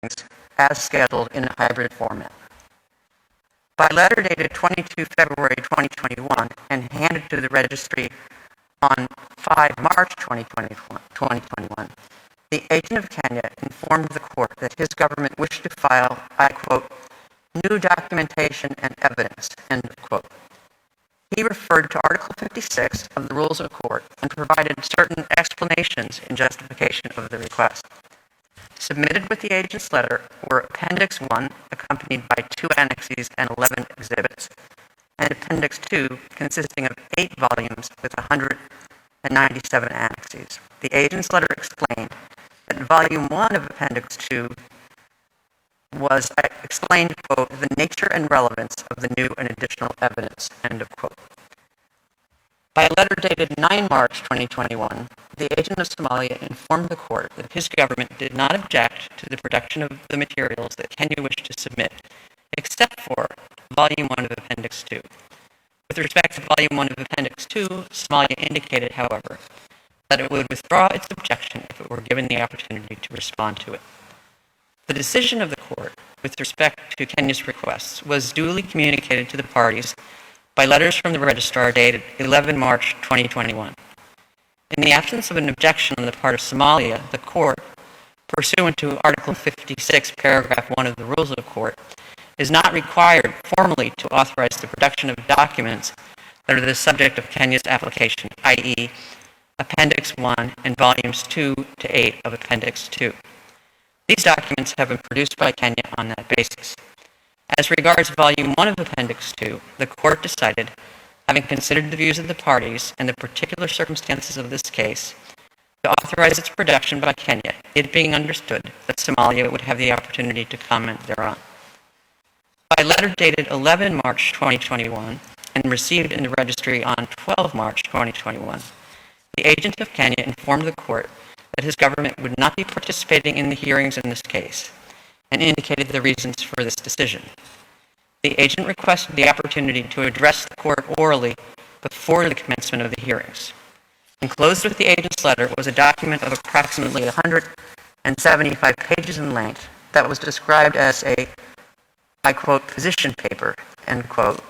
as scheduled in a hybrid format. By letter dated 22 February 2021 and handed to the registry on 5 March 2021, the agent of Kenya informed the court that his government wished to file, I quote, new documentation and evidence, end of quote. He referred to Article 56 of the Rules of Court and provided certain explanations in justification of the request. Submitted with the agent's letter were Appendix 1, accompanied by 2 annexes and 11 exhibits, and Appendix 2, consisting of 8 volumes with 197 annexes. The agent's letter explained that Volume 1 of Appendix 2 explained, quote, the nature and relevance of the new and additional evidence, end of quote. By a letter dated 9 March 2021, the agent of Somalia informed the court that his government did not object to the production of the materials that Kenya wished to submit, except for Volume 1 of Appendix 2. With respect to Volume 1 of Appendix 2, Somalia indicated, however, that it would withdraw its objection if it were given the opportunity to respond to it. The decision of the court with respect to Kenya's requests was duly communicated to the parties by letters from the registrar dated 11 March 2021. In the absence of an objection on the part of Somalia, the court, pursuant to Article 56, Paragraph 1 of the Rules of Court, is not required formally to authorize the production of documents that are the subject of Kenya's application, i.e., Appendix 1 and Volumes 2 to 8 of Appendix 2. These documents have been produced by Kenya on that basis. As regards Volume 1 of Appendix 2, the court decided, having considered the views of the parties and the particular circumstances of this case, to authorize its production by Kenya, it being understood that Somalia would have the opportunity to comment thereon. By letter dated 11 March 2021 and received in the registry on 12 March 2021, the agent of Kenya informed the court that his government would not be participating in the hearings in this case, and indicated the reasons for this decision. The agent requested the opportunity to address the court orally before the commencement of the hearings. Enclosed with the agent's letter was a document of approximately 175 pages in length that was described as a, I quote, position paper, end quote,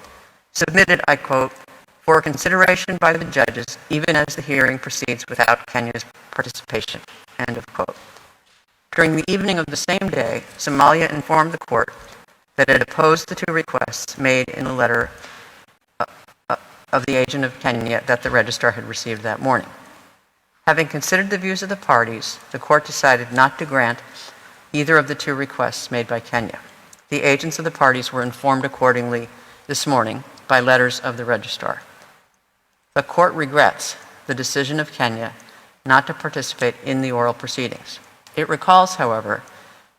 submitted, I quote, for consideration by the judges even as the hearing proceeds without Kenya's participation, end of quote. During the evening of the same day, Somalia informed the court that it opposed the 2 requests made in the letter of the agent of Kenya that the registrar had received that morning. Having considered the views of the parties, the court decided not to grant either of the 2 requests made by Kenya. The agents of the parties were informed accordingly this morning by letters of the registrar. The court regrets the decision of Kenya not to participate in the oral proceedings. It recalls, however,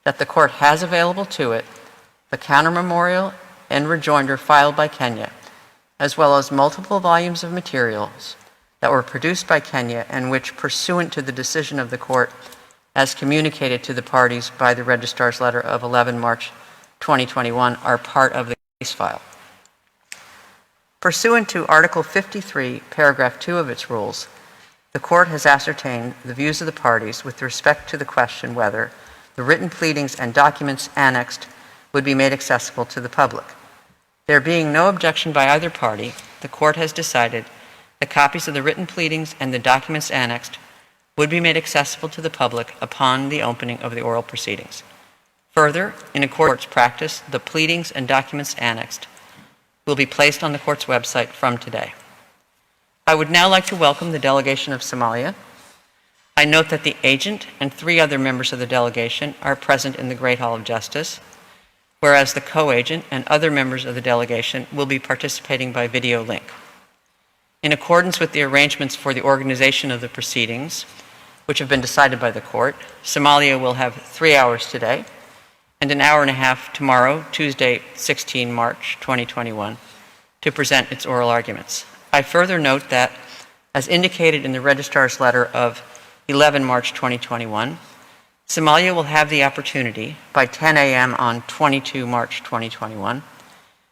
that the court has available to it the counter-memorial and rejoinder filed by Kenya, as well as multiple volumes of materials that were produced by Kenya and which, pursuant to the decision of the court as communicated to the parties by the registrar's letter of 11 March 2021, are part of the case file. Pursuant to Article 53, Paragraph 2 of its rules, the court has ascertained the views of the parties with respect to the question whether the written pleadings and documents annexed would be made accessible to the public. There being no objection by either party, the court has decided that copies of the written pleadings and the documents annexed would be made accessible to the public upon the opening of the oral proceedings. Further, in a court's practice, the pleadings and documents annexed will be placed on the court's website from today. I would now like to welcome the delegation of Somalia. I note that the agent and 3 other members of the delegation are present in the Great Hall of Justice, whereas the co-agent and other members of the delegation will be participating by video link. In accordance with the arrangements for the organization of the proceedings, which have been decided by the court, Somalia will have 3 hours today and an hour and a half tomorrow, Tuesday, 16 March 2021, to present its oral arguments. I further note that, as indicated in the registrar's letter of 11 March 2021, Somalia will have the opportunity by 10 a.m. on 22 March 2021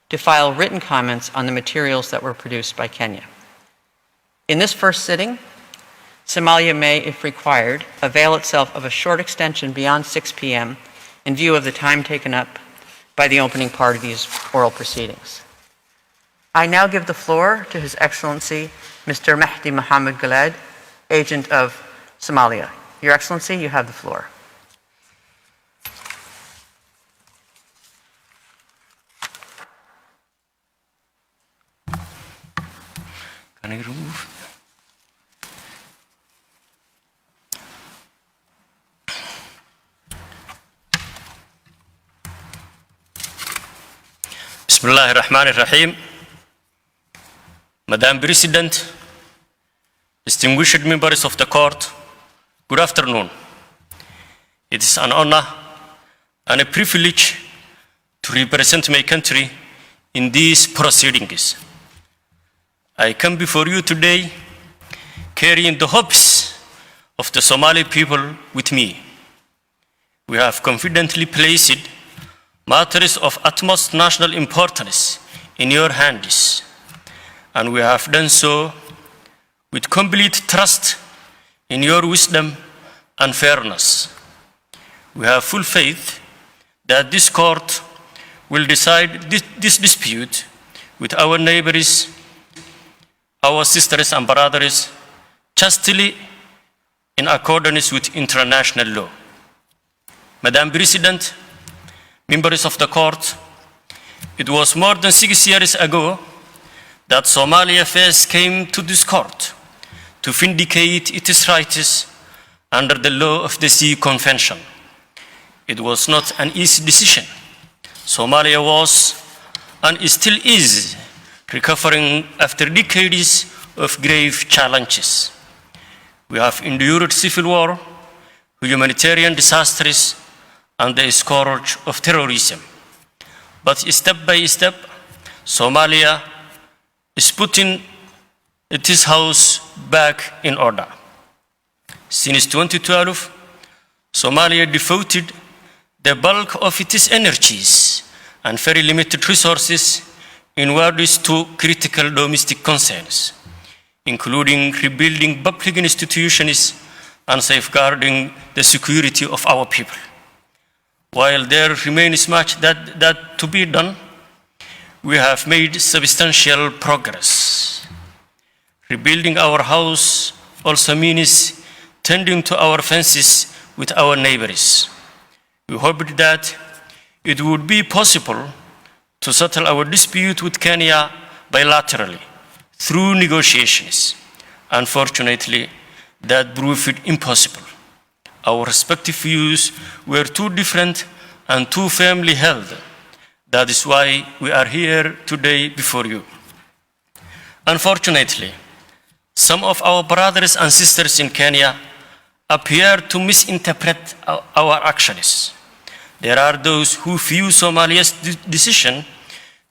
to file written comments on the materials that were produced by Kenya. In this first sitting, Somalia may, if required, avail itself of a short extension beyond 6 p.m. in view of the time taken up by the opening part of these oral proceedings. I now give the floor to His Excellency, Mr. Mahdi Mohammed Guled, Agent of Somalia. Your Excellency, you have the floor. Can I remove? Bismillah ar-Rahman ar-Rahim. Madam President, distinguished members of the court, good afternoon. It is an honor and a privilege to represent my country in these proceedings. I come before you today carrying the hopes of the Somali people with me. We have confidently placed matters of utmost national importance in your hands, and we have done so with complete trust in your wisdom and fairness. We have full faith that this court will decide this dispute with our neighbors, our sisters and brothers, justly in accordance with international law. Madam President, members of the court, it was more than 6 years ago that Somalia first came to this court to vindicate its rights under the law of the Sea Convention. It was not an easy decision. Somalia was and still is recovering after decades of grave challenges. We have endured civil war, humanitarian disasters, and the scourge of terrorism. But step by step, Somalia is putting its house back in order. Since 2012, Somalia devoted the bulk of its energies and very limited resources in regards to critical domestic concerns, including rebuilding public institutions and safeguarding the security of our people. While there remains much that to be done, we have made substantial progress. Rebuilding our house also means tending to our fences with our neighbors. We hoped that it would be possible to settle our dispute with Kenya bilaterally through negotiations. Unfortunately, that proved impossible. Our respective views were too different and too firmly held. That is why we are here today before you. Unfortunately, some of our brothers and sisters in Kenya appear to misinterpret our actions. There are those who view Somalia's decision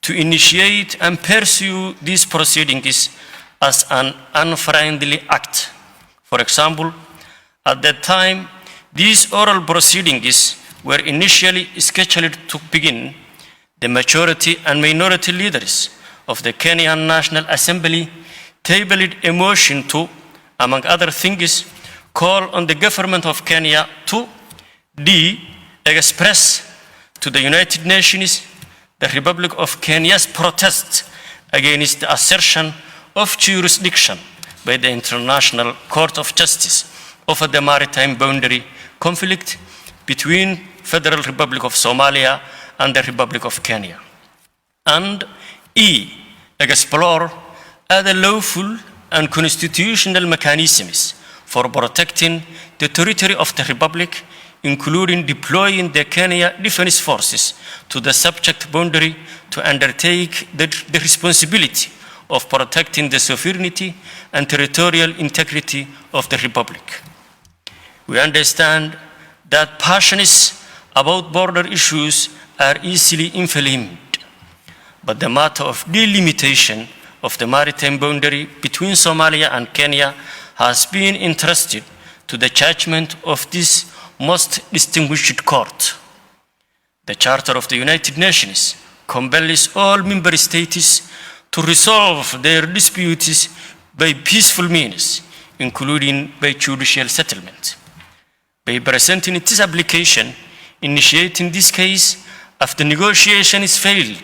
to initiate and pursue these proceedings as an unfriendly act. For example, at that time, these oral proceedings were initially scheduled to begin. The majority and minority leaders of the Kenyan National Assembly tabled a motion to, among other things, call on the government of Kenya to express to the United Nations the Republic of Kenya's protest against the assertion of jurisdiction by the International Court of Justice over the maritime boundary conflict between Federal Republic of Somalia and the Republic of Kenya. And explore other lawful and constitutional mechanisms for protecting the territory of the Republic, including deploying the Kenya Defense Forces to the subject boundary to undertake the responsibility of protecting the sovereignty and territorial integrity of the Republic. We understand that passions about border issues are easily inflamed, but the matter of delimitation of the maritime boundary between Somalia and Kenya has been entrusted to the judgment of this most distinguished court. The Charter of the United Nations compels all member states to resolve their disputes by peaceful means, including by judicial settlement. By presenting its application initiating this case after negotiations failed.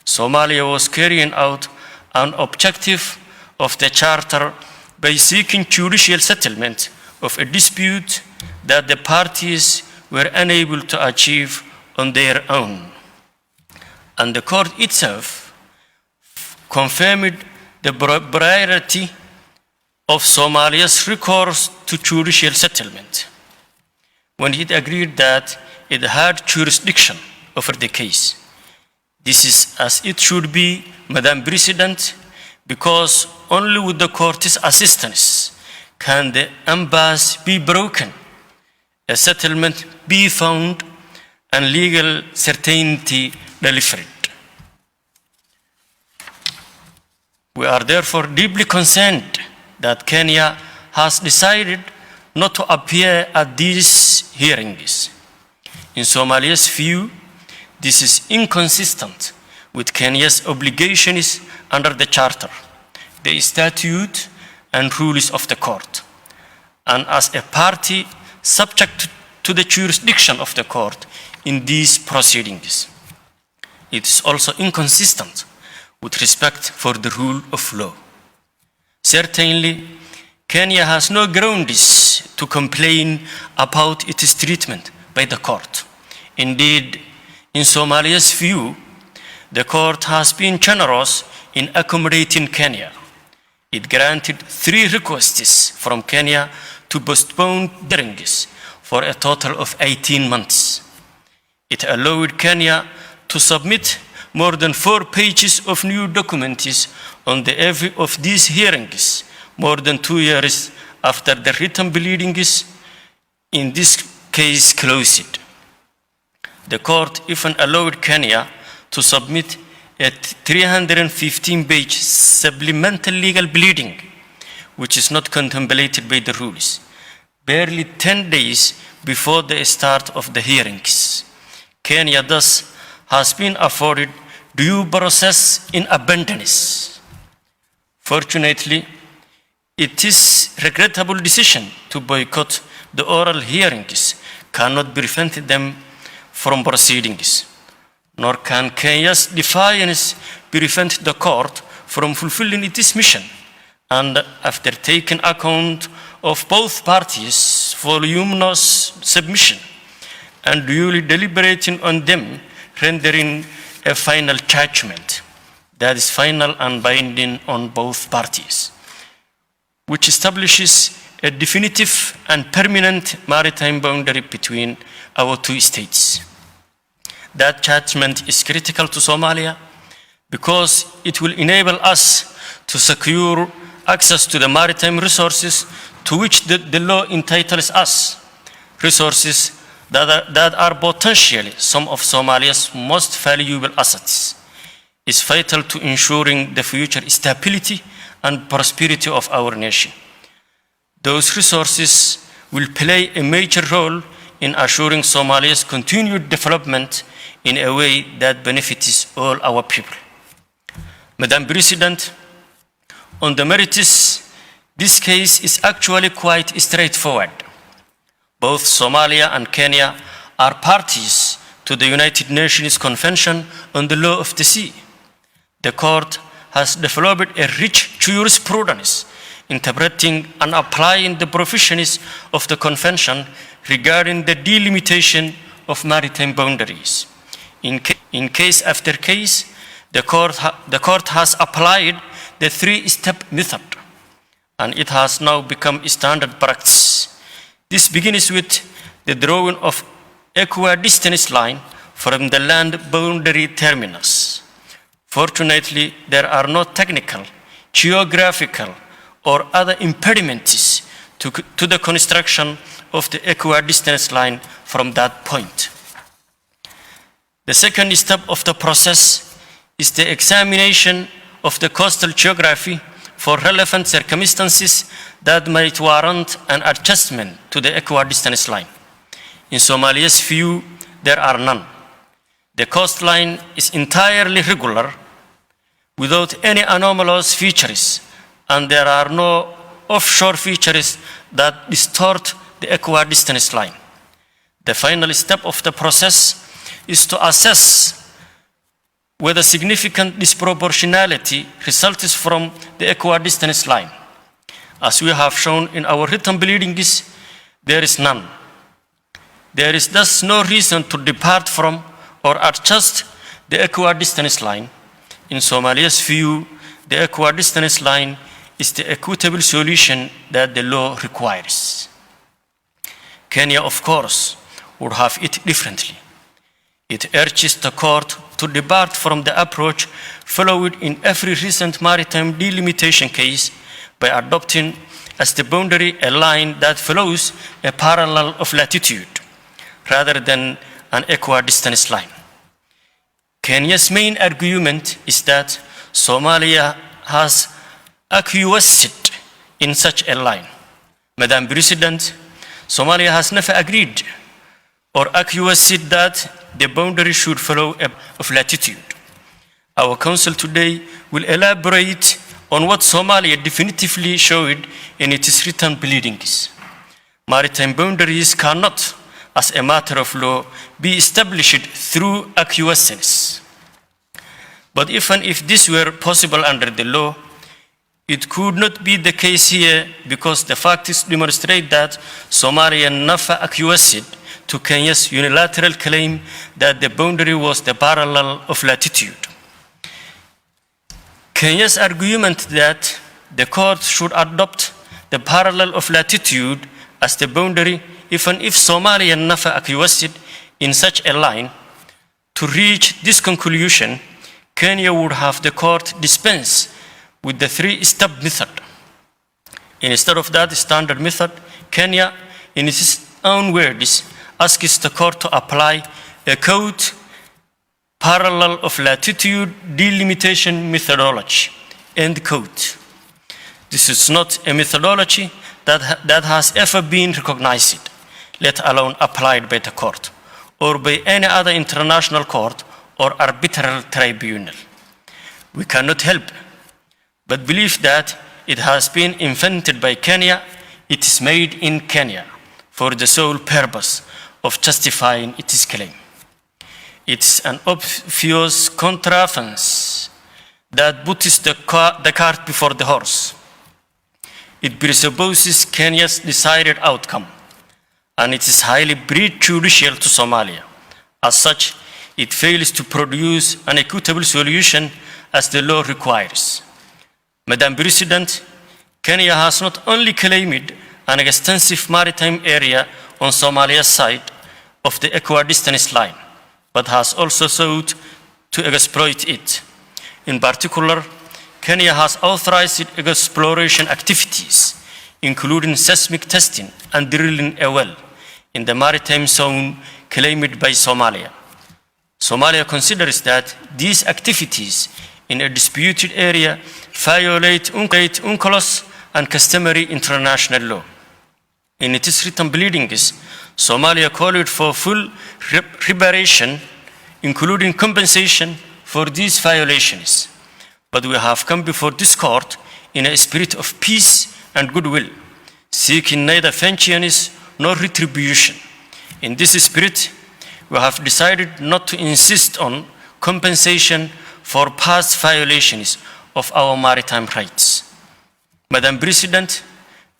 Somalia was carrying out an objective of the Charter by seeking judicial settlement of a dispute that the parties were unable to achieve on their own. And the court itself confirmed the priority of Somalia's recourse to judicial settlement when it agreed that it had jurisdiction over the case. This is as it should be, Madam President, because only with the court's assistance can the impasse be broken, a settlement be found, and legal certainty delivered. We are therefore deeply concerned that Kenya has decided not to appear at these hearings. In Somalia's view, this is inconsistent with Kenya's obligations under the Charter, the statute, and rules of the court, and as a party subject to the jurisdiction of the court in these proceedings. It is also inconsistent with respect for the rule of law. Certainly, Kenya has no grounds to complain about its treatment by the court. Indeed, in Somalia's view, the court has been generous in accommodating Kenya. It granted 3 requests from Kenya to postpone hearings for a total of 18 months. It allowed Kenya to submit more than 4 pages of new documents on the eve of these hearings, more than 2 years after the written pleadings in this case closed. The court even allowed Kenya to submit a 315-page supplemental legal pleading, which is not contemplated by the rules, barely 10 days before the start of the hearings. Kenya thus has been afforded due process in abundance. Fortunately, it is a regrettable decision to boycott the oral hearings cannot prevent them from proceedings, nor can Kenya's defiance prevent the court from fulfilling its mission, and after taking account of both parties' voluminous submission and duly deliberating on them, rendering a final judgment that is final and binding on both parties, which establishes a definitive and permanent maritime boundary between our 2 states. That judgment is critical to Somalia because it will enable us to secure access to the maritime resources to which the law entitles us, resources that are potentially some of Somalia's most valuable assets. Is vital to ensuring the future stability and prosperity of our nation. Those resources will play a major role in assuring Somalia's continued development in a way that benefits all our people. Madam President, on the merits, this case is actually quite straightforward. Both Somalia and Kenya are parties to the United Nations Convention on the Law of the Sea. The court has developed a rich jurisprudence interpreting and applying the provisions of the Convention regarding the delimitation of maritime boundaries. In case after case, the court has applied the 3-step method, and it has now become standard practice. This begins with the drawing of equidistance line from the land boundary terminus. Fortunately, there are no technical, geographical, or other impediments to the construction of the equidistance line from that point. The second step of the process is the examination of the coastal geography for relevant circumstances that might warrant an adjustment to the equidistance line. In Somalia's view, there are none. The coastline is entirely regular, without any anomalous features, and there are no offshore features that distort the equidistance line. The final step of the process is to assess whether significant disproportionality results from the equidistance line. As we have shown in our written pleadings, there is none. There is thus no reason to depart from or adjust the equidistance line. In Somalia's view, the equidistance line is the equitable solution that the law requires. Kenya, of course, would have it differently. It urges the court to depart from the approach followed in every recent maritime delimitation case by adopting as the boundary a line that follows a parallel of latitude rather than an equidistance line. Kenya's main argument is that Somalia has acquiesced in such a line. Madam President, Somalia has never agreed or acquiesced that the boundary should follow of latitude. Our council today will elaborate on what Somalia definitively showed in its written pleadings. Maritime boundaries cannot, as a matter of law, be established through acquiescence. But even if this were possible under the law, it could not be the case here because the facts demonstrate that Somalia never acquiesced to Kenya's unilateral claim that the boundary was the parallel of latitude. Kenya's argument that the court should adopt the parallel of latitude as the boundary, even if Somalia never acquiesced in such a line. To reach this conclusion, Kenya would have the court dispense with the three-step method. Instead of that standard method, Kenya, in its own words, asks the court to apply a quote parallel of latitude delimitation methodology, end quote. This is not a methodology that has ever been recognized, let alone applied by the court or by any other international court or arbitral tribunal. We cannot help but believe that it has been invented by Kenya, it is made in Kenya for the sole purpose of justifying its claim. It's an obvious contrivance that puts the cart before the horse. It presupposes Kenya's desired outcome, and it is highly prejudicial to Somalia. As such, it fails to produce an equitable solution as the law requires. Madam President, Kenya has not only claimed an extensive maritime area on Somalia's side of the equidistance line, but has also sought to exploit it. In particular, Kenya has authorized exploration activities, including seismic testing and drilling a well in the maritime zone claimed by Somalia. Somalia considers that these activities in a disputed area violate UNCLOS and customary international law. In its written pleadings, Somalia called for full reparation, including compensation for these violations. But we have come before this court in a spirit of peace and goodwill, seeking neither vengeance nor retribution. In this spirit, we have decided not to insist on compensation for past violations of our maritime rights. Madam President,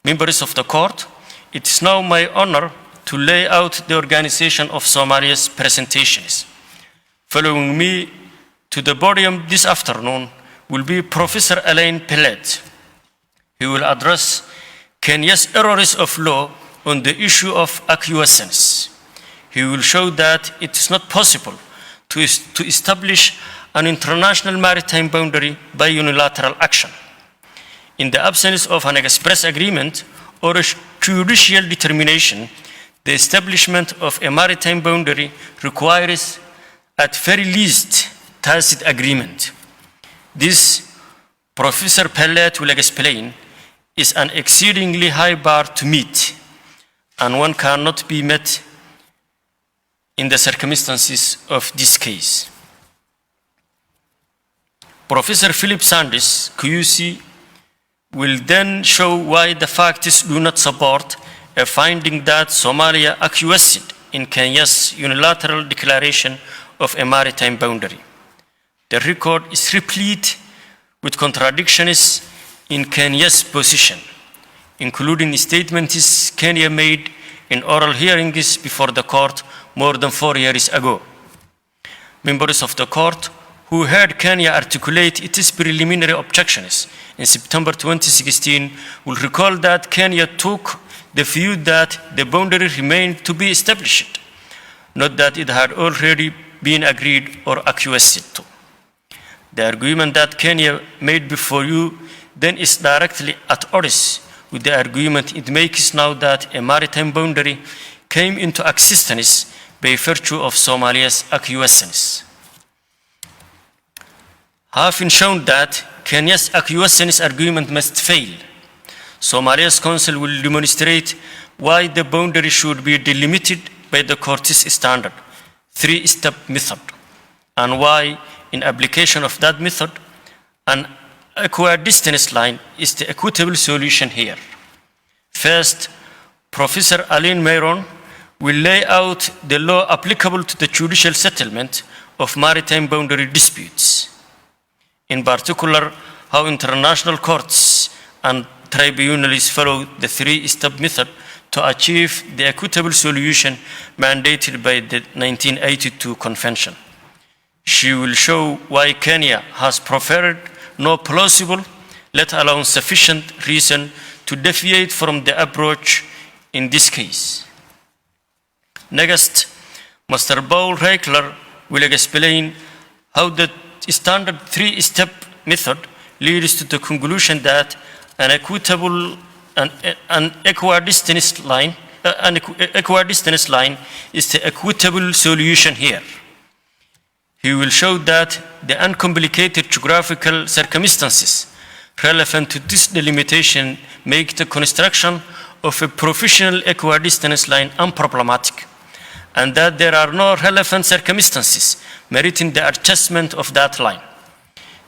members of the court, it is now my honor to lay out the organization of Somalia's presentations. Following me to the podium this afternoon will be Professor Alain Pellet. He will address Kenya's errors of law on the issue of acquiescence. He will show that it is not possible to establish an international maritime boundary by unilateral action. In the absence of an express agreement or a judicial determination, the establishment of a maritime boundary requires, at very least, tacit agreement. This, Professor Pellet will explain, is an exceedingly high bar to meet, and one cannot be met in the circumstances of this case. Professor Philip Sanders, QC, will then show why the facts do not support a finding that Somalia acquiesced in Kenya's unilateral declaration of a maritime boundary. The record is replete with contradictions in Kenya's position, including statements Kenya made in oral hearings before the court more than 4 years ago. Members of the court who heard Kenya articulate its preliminary objections in September 2016 will recall that Kenya took the view that the boundary remained to be established, not that it had already been agreed or acquiesced to. The argument that Kenya made before you then is directly at odds with the argument it makes now that a maritime boundary came into existence by virtue of Somalia's acquiescence. Having shown that Kenya's acquiescence argument must fail, Somalia's counsel will demonstrate why the boundary should be delimited by the court's standard, three-step method, and why, in application of that method, an equidistance line is the equitable solution here. First, Professor Aline Mayron will lay out the law applicable to the judicial settlement of maritime boundary disputes. In particular, how international courts and tribunals follow the three-step method to achieve the equitable solution mandated by the 1982 Convention. She will show why Kenya has preferred no plausible, let alone sufficient reason to deviate from the approach in this case. Next, Mr. Paul Reichler will explain how the standard three-step method leads to the conclusion that an equidistance line is the equitable solution here. He will show that the uncomplicated geographical circumstances relevant to this delimitation make the construction of a professional equidistance line unproblematic, and that there are no relevant circumstances meriting the adjustment of that line.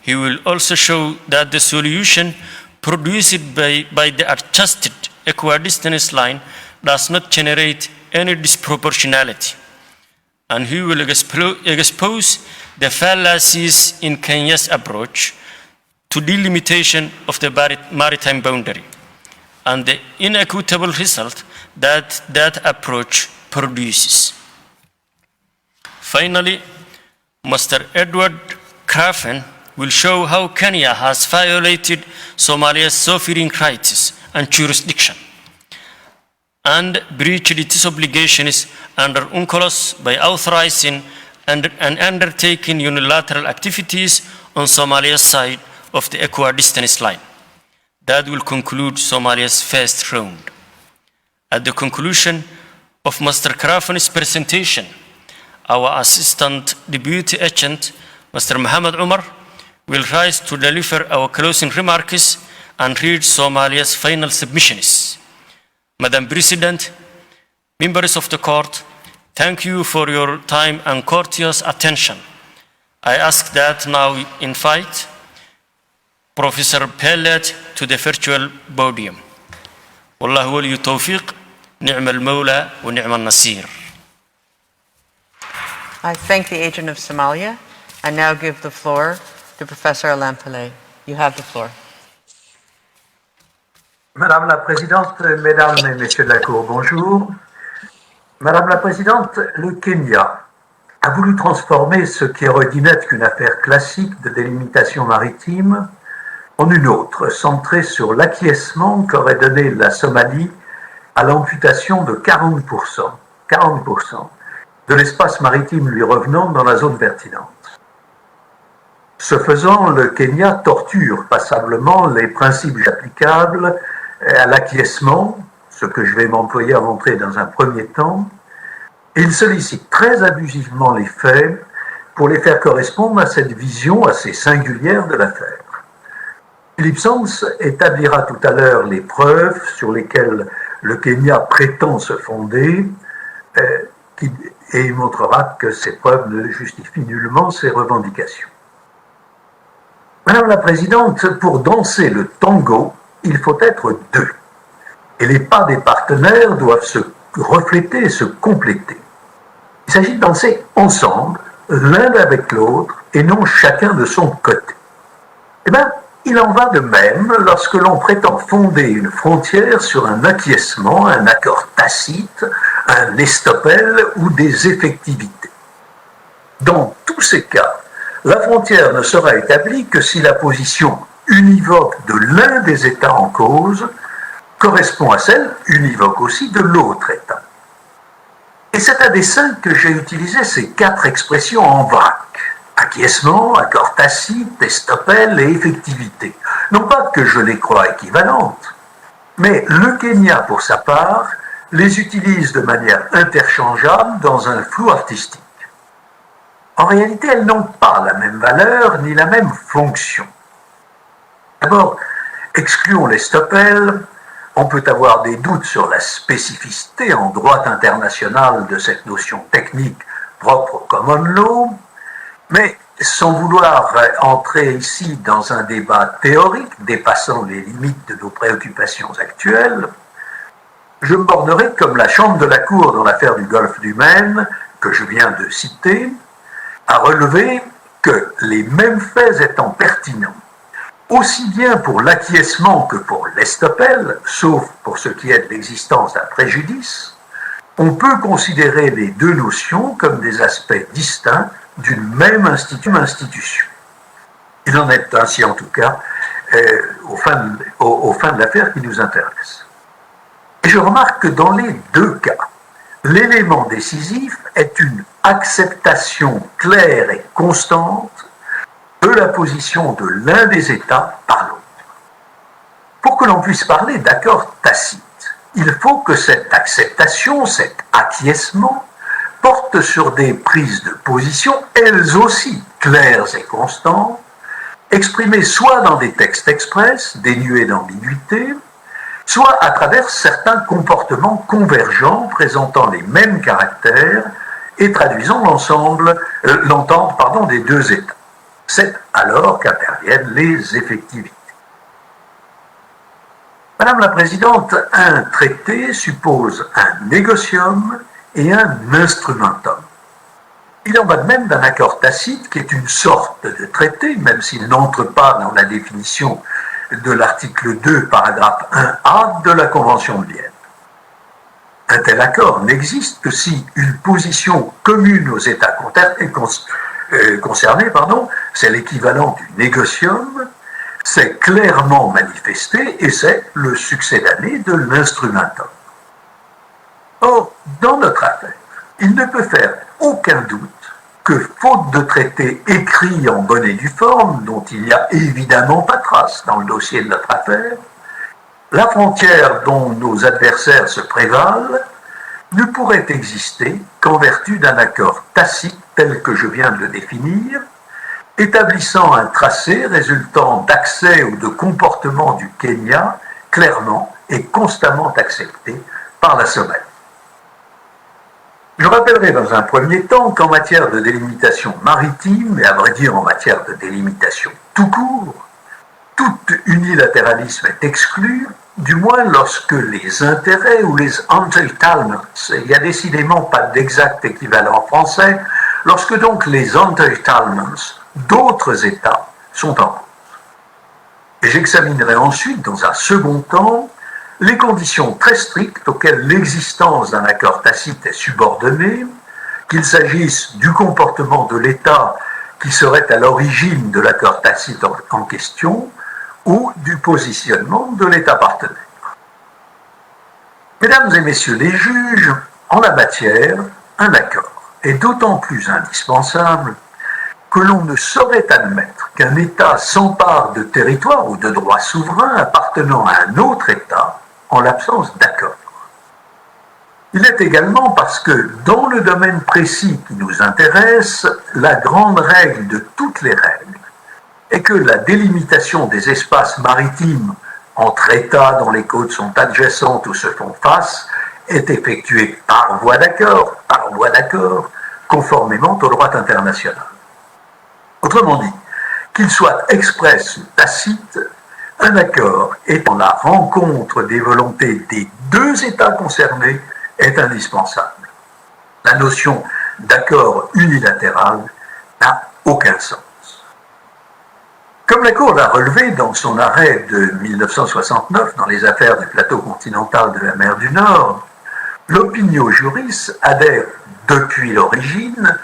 He will also show that the solution produced by the adjusted equidistance line does not generate any disproportionality. And he will expose the fallacies in Kenya's approach to delimitation of the maritime boundary and the inequitable result that that approach produces. Finally, Mr. Edward Craven will show how Kenya has violated Somalia's sovereign rights and jurisdiction and breached its obligations under UNCLOS by authorizing and undertaking unilateral activities on Somalia's side of the equidistance line. That will conclude Somalia's first round. At the conclusion of Mr. Craven's presentation, our Assistant Deputy Agent, Mr. Mohammed Umar, will rise to deliver our closing remarks and read Somalia's final submissions. Madam President, members of the court, thank you for your time and courteous attention. I ask that now invite Professor Pellet to the virtual podium. والله ولي التوفيق نعم المولى ونعم النصير. I thank the agent of Somalia and now give the floor to Professor Alain Pillay. You have the floor. Madame la Présidente, Mesdames et Messieurs de la Cour, bonjour. Madame la Présidente, le Kenya a voulu transformer ce qui aurait dû n'être qu'une affaire classique de délimitation maritime en une autre, centrée sur l'acquiescement qu'aurait donné la Somalie à l'amputation de 40% de l'espace maritime lui revenant dans la zone pertinente. Ce faisant, le Kenya torture passablement les principes applicables à l'acquiescement, ce que je vais m'employer à montrer dans un premier temps. Il sollicite très abusivement les faits pour les faire correspondre à cette vision assez singulière de l'affaire. Philippe Sands établira tout à l'heure les preuves sur lesquelles le Kenya prétend se fonder et il montrera que ces preuves ne justifient nullement ses revendications. Madame la Présidente, pour danser le tango, il faut être deux. Et les pas des partenaires doivent se refléter et se compléter. Il s'agit de penser ensemble, l'un avec l'autre, et non chacun de son côté. Eh bien, il en va de même lorsque l'on prétend fonder une frontière sur un acquiescement, un accord tacite, un estoppel ou des effectivités. Dans tous ces cas, la frontière ne sera établie que si la position univoque de l'un des États en cause correspond à celle univoque aussi de l'autre État. Et c'est à dessein que j'ai utilisé ces 4 expressions en vrac. Acquiescement, accord tacite, estoppel et effectivité. Non pas que je les croie équivalentes, mais le Kenya, pour sa part, les utilise de manière interchangeable dans un flou artistique. En réalité, elles n'ont pas la même valeur ni la même fonction. D'abord, excluons l'estoppel. On peut avoir des doutes sur la spécificité en droit international de cette notion technique propre au common law, mais sans vouloir entrer ici dans un débat théorique dépassant les limites de nos préoccupations actuelles, je me bornerai, comme la Chambre de la Cour dans l'affaire du Golfe du Maine, que je viens de citer, à relever que les mêmes faits étant pertinents, aussi bien pour l'acquiescement que pour l'estoppel, sauf pour ce qui est de l'existence d'un préjudice, on peut considérer les deux notions comme des aspects distincts d'une même institution. Il en est ainsi en tout cas au fin de l'affaire qui nous intéresse. Et je remarque que dans les deux cas, l'élément décisif est une acceptation claire et constante de la position de l'un des États par l'autre. Pour que l'on puisse parler d'accord tacite, il faut que cette acceptation, cet acquiescement, porte sur des prises de position, elles aussi claires et constantes, exprimées soit dans des textes express, dénués d'ambiguïté, soit à travers certains comportements convergents présentant les mêmes caractères et traduisant l'entente des deux États. C'est alors qu'interviennent les effectivités. Madame la Présidente, un traité suppose un négocium et un instrumentum. Il en va de même d'un accord tacite qui est une sorte de traité, même s'il n'entre pas dans la définition de l'article 2, paragraphe 1A de la Convention de Vienne. Un tel accord n'existe que si une position commune aux États concernés, c'est l'équivalent du négocium, c'est clairement manifesté et c'est le succédané de l'instrumentum. Or, dans notre affaire, il ne peut faire aucun doute que, faute de traité écrit en bonne et due forme, dont il n'y a évidemment pas trace dans le dossier de notre affaire, la frontière dont nos adversaires se prévalent ne pourrait exister qu'en vertu d'un accord tacite tel que je viens de le définir, établissant un tracé résultant d'accès ou de comportement du Kenya clairement et constamment accepté par la Somalie. Je rappellerai dans un premier temps qu'en matière de délimitation maritime, et à vrai dire en matière de délimitation tout court, tout unilatéralisme est exclu, du moins lorsque les intérêts ou les entitlements, il n'y a décidément pas d'exact équivalent français, lorsque donc les entitlements d'autres États sont en cause. Et j'examinerai ensuite, dans un second temps, les conditions très strictes auxquelles l'existence d'un accord tacite est subordonnée, qu'il s'agisse du comportement de l'État qui serait à l'origine de l'accord tacite en question, ou du positionnement de l'État partenaire. Mesdames et messieurs les juges, en la matière, un accord est d'autant plus indispensable que l'on ne saurait admettre qu'un État s'empare de territoires ou de droits souverains appartenant à un autre État en l'absence d'accord. Il est également parce que, dans le domaine précis qui nous intéresse, la grande règle de toutes les règles est que la délimitation des espaces maritimes entre États dont les côtes sont adjacentes ou se font face est effectuée par voie d'accord, conformément au droit international. Autrement dit, qu'il soit express ou tacite, un accord étant la rencontre des volontés des deux États concernés est indispensable. La notion d'accord unilatéral n'a aucun sens. Comme la Cour l'a relevé dans son arrêt de 1969 dans les affaires du plateau continental de la mer du Nord, l'opinion juris adhère depuis l'origine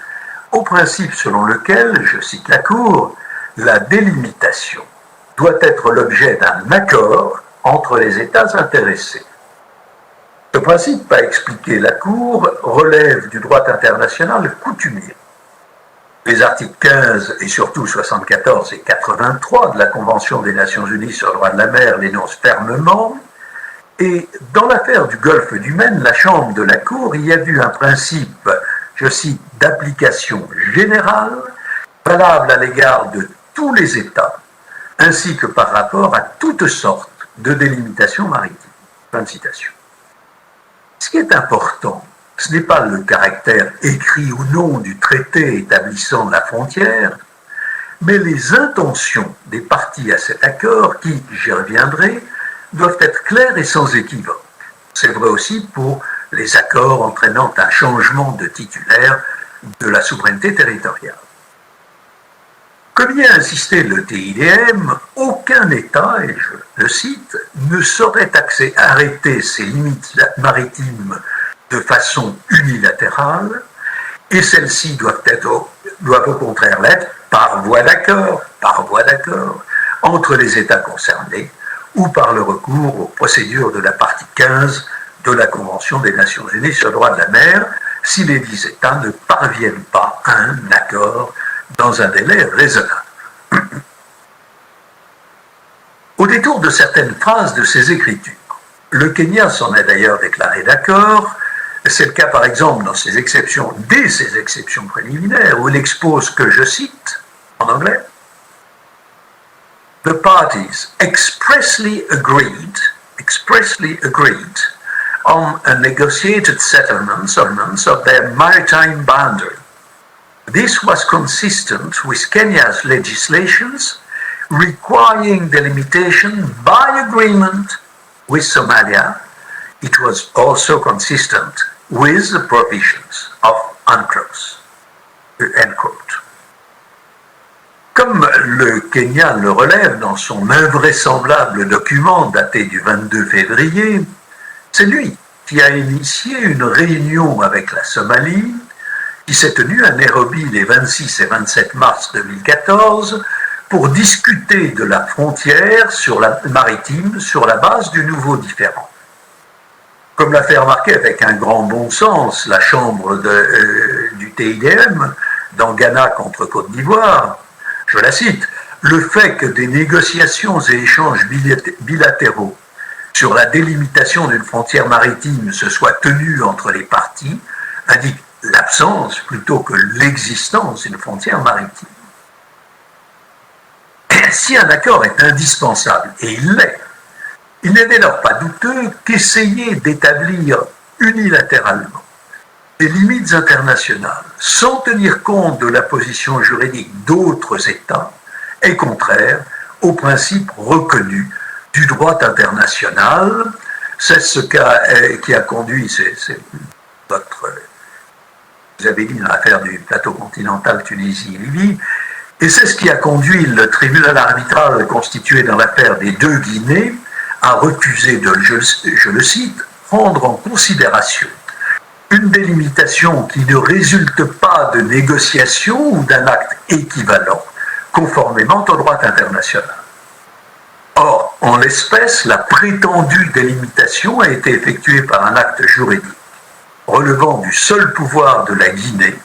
au principe selon lequel, je cite la Cour, la délimitation doit être l'objet d'un accord entre les États intéressés. Ce principe, a expliqué la Cour, relève du droit international coutumier. Les articles 15 et surtout 74 et 83 de la Convention des Nations Unies sur le droit de la mer l'énoncent fermement, et dans l'affaire du golfe du Maine, la Chambre de la Cour y a vu un principe, je cite, d'application générale, valable à l'égard de tous les États, ainsi que par rapport à toutes sortes de délimitations maritimes. Fin de citation. Ce qui est important, ce n'est pas le caractère écrit ou non du traité établissant la frontière, mais les intentions des parties à cet accord qui, j'y reviendrai, doivent être claires et sans équivoque. C'est vrai aussi pour les accords entraînant un changement de titulaire de la souveraineté territoriale. Comme y a insisté le TIDM, aucun État, et je le cite, ne saurait arrêter ses limites maritimes de façon unilatérale, et celles-ci doivent au contraire l'être par voie d'accord, entre les États concernés, ou par le recours aux procédures de la partie 15 de la Convention des Nations Unies sur le droit de la mer, si les 10 États ne parviennent pas à un accord dans un délai raisonnable. Au détour de certaines phrases de ces écritures, le Kenya s'en est d'ailleurs déclaré d'accord. C'est le cas par exemple dans ses exceptions préliminaires, où il expose que, je cite, en anglais, "The parties expressly agreed on a negotiated settlement of their maritime boundary. This was consistent with Kenya's legislations requiring delimitation by agreement with Somalia. It was also consistent with the provisions of UNCLOS." End quote. Comme le Kenya le relève dans son invraisemblable document daté du 22 février, c'est lui qui a initié une réunion avec la Somalie qui s'est tenue à Nairobi les 26 et 27 mars 2014 pour discuter de la frontière maritime sur la base du nouveau différend. Comme l'a fait remarquer avec un grand bon sens la Chambre du TIDM dans Ghana contre Côte d'Ivoire, je la cite, « Le fait que des négociations et échanges bilatéraux sur la délimitation d'une frontière maritime se soient tenus entre les parties indique l'absence plutôt que l'existence d'une frontière maritime. » Si un accord est indispensable, et il l'est, il n'est dès lors pas douteux qu'essayer d'établir unilatéralement des limites internationales sans tenir compte de la position juridique d'autres États est contraire aux principes reconnus du droit international. C'est ce qui a conduit, vous avez dit dans l'affaire du plateau continental Tunisie-Libye, et c'est ce qui a conduit le tribunal arbitral constitué dans l'affaire des deux Guinées à refuser de, je le cite, prendre en considération une délimitation qui ne résulte pas de négociation ou d'un acte équivalent, conformément au droit international. Or, en l'espèce, la prétendue délimitation a été effectuée par un acte juridique relevant du seul pouvoir de la Guinée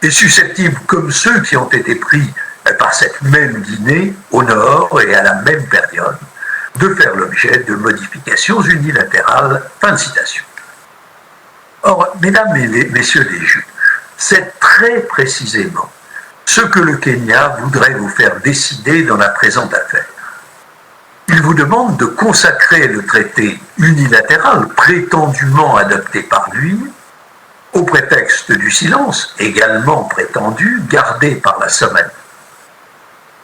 et susceptible, comme ceux qui ont été pris par cette même Guinée au nord et à la même période, de faire l'objet de modifications unilatérales. Fin de citation. Or, mesdames et messieurs les juges, c'est très précisément ce que le Kenya voudrait vous faire décider dans la présente affaire. Il vous demande de consacrer le traité unilatéral prétendument adopté par lui au prétexte du silence, également prétendu, gardé par la Somalie.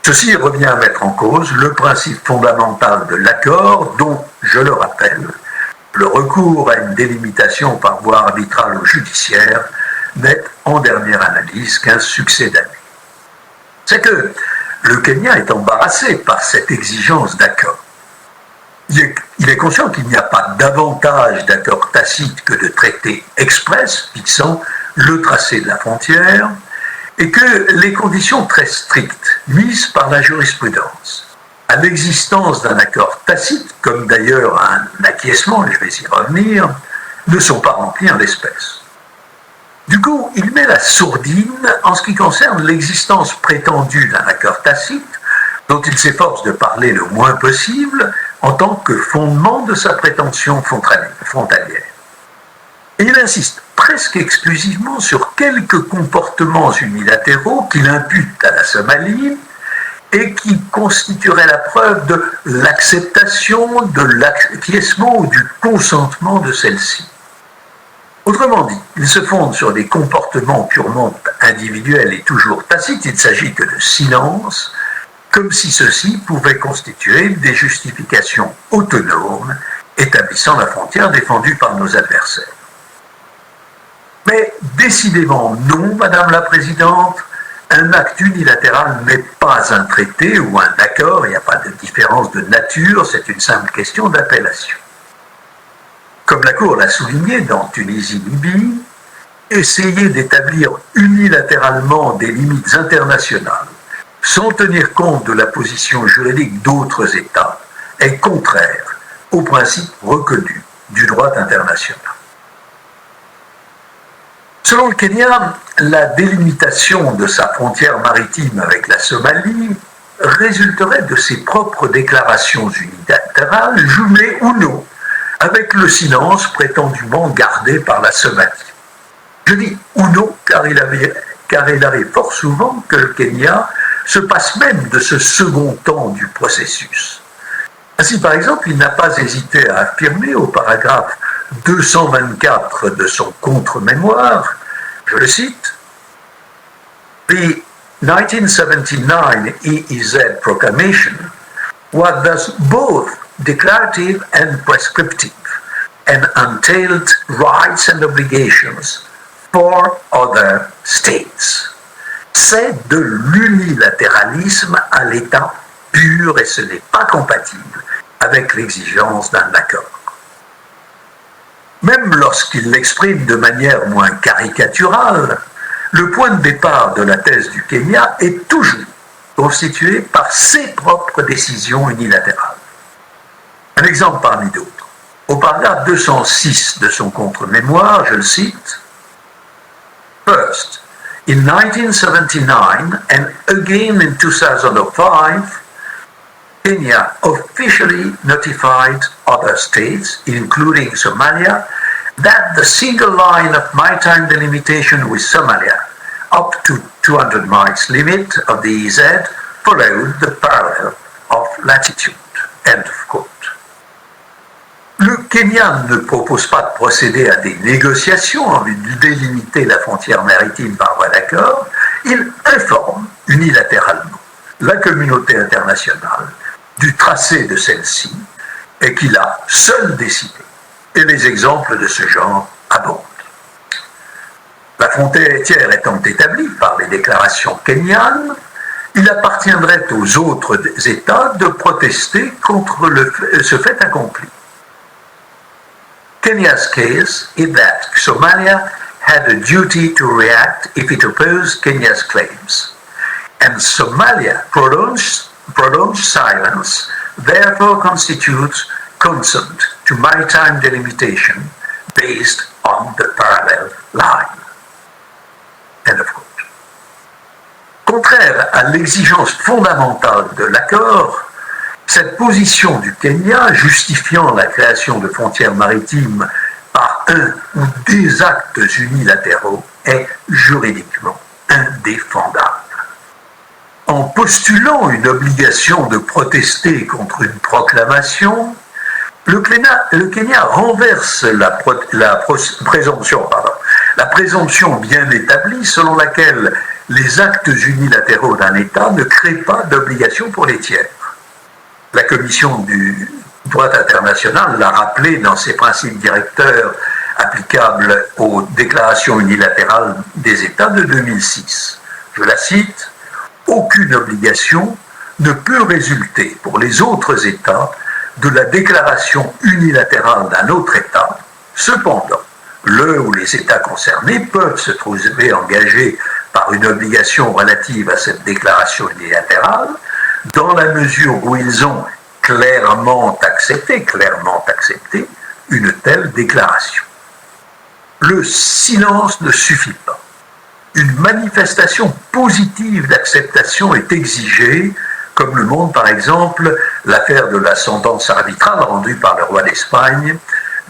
Ceci revient à mettre en cause le principe fondamental de l'accord dont, je le rappelle, le recours à une délimitation par voie arbitrale ou judiciaire n'est en dernière analyse qu'un succès d'année. C'est que le Kenya est embarrassé par cette exigence d'accord. Il est conscient qu'il n'y a pas davantage d'accords tacites que de traités express fixant le tracé de la frontière et que les conditions très strictes mises par la jurisprudence à l'existence d'un accord tacite, comme d'ailleurs un acquiescement, et je vais y revenir, ne sont pas remplies en l'espèce. Du coup, il met la sourdine en ce qui concerne l'existence prétendue d'un accord tacite dont il s'efforce de parler le moins possible en tant que fondement de sa prétention frontalière. Et il insiste presque exclusivement sur quelques comportements unilatéraux qu'il impute à la Somalie et qui constitueraient la preuve de l'acceptation, de l'acquiescement ou du consentement de celle-ci. Autrement dit, il se fonde sur des comportements purement individuels et toujours tacites, il ne s'agit que de silence, comme si ceux-ci pouvaient constituer des justifications autonomes établissant la frontière défendue par nos adversaires. Mais décidément non, Madame la Présidente, un acte unilatéral n'est pas un traité ou un accord, il n'y a pas de différence de nature, c'est une simple question d'appellation. Comme la Cour l'a souligné dans Tunisie-Libye, essayer d'établir unilatéralement des limites internationales sans tenir compte de la position juridique d'autres États est contraire aux principes reconnus du droit international. Selon le Kenya, la délimitation de sa frontière maritime avec la Somalie résulterait de ses propres déclarations unilatérales, jumelées ou non avec le silence prétendument gardé par la Somalie. Je dis ou non car il arrive fort souvent que le Kenya se passe même de ce second temps du processus. Ainsi, par exemple, il n'a pas hésité à affirmer au paragraphe 224 de son contre-mémoire, je le cite, The 1979 EEZ proclamation was thus both declarative and prescriptive, and entailed rights and obligations for other states. C'est de l'unilatéralisme à l'état pur et ce n'est pas compatible avec l'exigence d'un accord. Même lorsqu'il l'exprime de manière moins caricaturale, le point de départ de la thèse du Kenya est toujours constitué par ses propres décisions unilatérales. Un exemple parmi d'autres. Au paragraphe 206 de son contre-mémoire, je le cite, First, in 1979 and again in 2005, Kenya officially notified other states, including Somalia, that the single line of maritime delimitation with Somalia, up to 200 miles limit of the EEZ, followed the parallel of latitude. End of quote. Le Kenya ne propose pas de procéder à des négociations en vue de délimiter la frontière maritime par voie d'accord, il informe unilatéralement la communauté internationale du tracé de celle-ci et qu'il a seul décidé. Et les exemples de ce genre abondent. La frontière étant établie par les déclarations kenyanes, il appartiendrait aux autres États de protester contre ce fait accompli. Kenya's case is that Somalia had a duty to react if it opposed Kenya's claims, and Somalia prolonged silence therefore constitutes consent to maritime delimitation based on the parallel line. End of quote. Contraire à l'exigence fondamentale de l'accord, cette position du Kenya, justifiant la création de frontières maritimes par un ou des actes unilatéraux, est juridiquement indéfendable. En postulant une obligation de protester contre une proclamation, le Kenya renverse la présomption bien établie selon laquelle les actes unilatéraux d'un État ne créent pas d'obligation pour les tiers. La Commission du droit international l'a rappelé dans ses principes directeurs applicable aux déclarations unilatérales des États de 2006. Je la cite, « Aucune obligation ne peut résulter pour les autres États de la déclaration unilatérale d'un autre État. Cependant, le ou les États concernés peuvent se trouver engagés par une obligation relative à cette déclaration unilatérale dans la mesure où ils ont clairement accepté une telle déclaration. Le silence ne suffit pas. Une manifestation positive d'acceptation est exigée, comme le montre par exemple l'affaire de la sentence arbitrale rendue par le roi d'Espagne,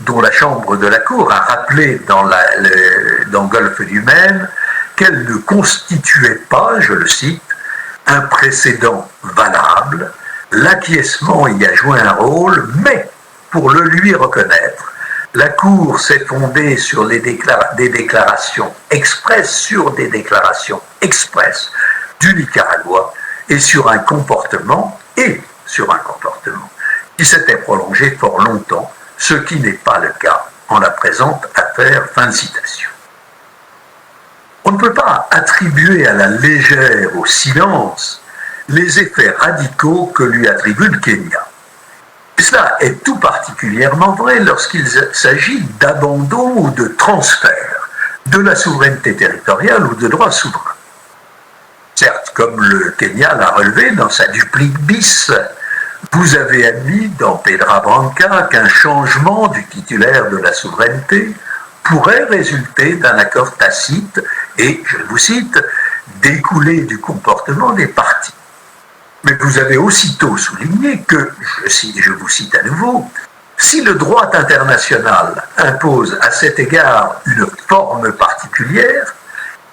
dont la chambre de la Cour a rappelé dans Golfe du Maine qu'elle ne constituait pas, je le cite, un précédent valable, l'acquiescement y a joué un rôle, mais pour le lui reconnaître, la Cour s'est fondée sur des déclarations expresses du Nicaragua et sur un comportement qui s'était prolongé fort longtemps, ce qui n'est pas le cas en la présente affaire. » Fin de citation. On ne peut pas attribuer à la légère, au silence, les effets radicaux que lui attribue le Kenya. Et cela est tout particulièrement vrai lorsqu'il s'agit d'abandon ou de transfert de la souveraineté territoriale ou de droits souverains. Certes, comme le Kenya l'a relevé dans sa duplique bis, vous avez admis dans Pedra Branca qu'un changement du titulaire de la souveraineté pourrait résulter d'un accord tacite et, je vous cite, découler du comportement des parties. Mais vous avez aussitôt souligné que, je vous cite à nouveau, si le droit international impose à cet égard une forme particulière,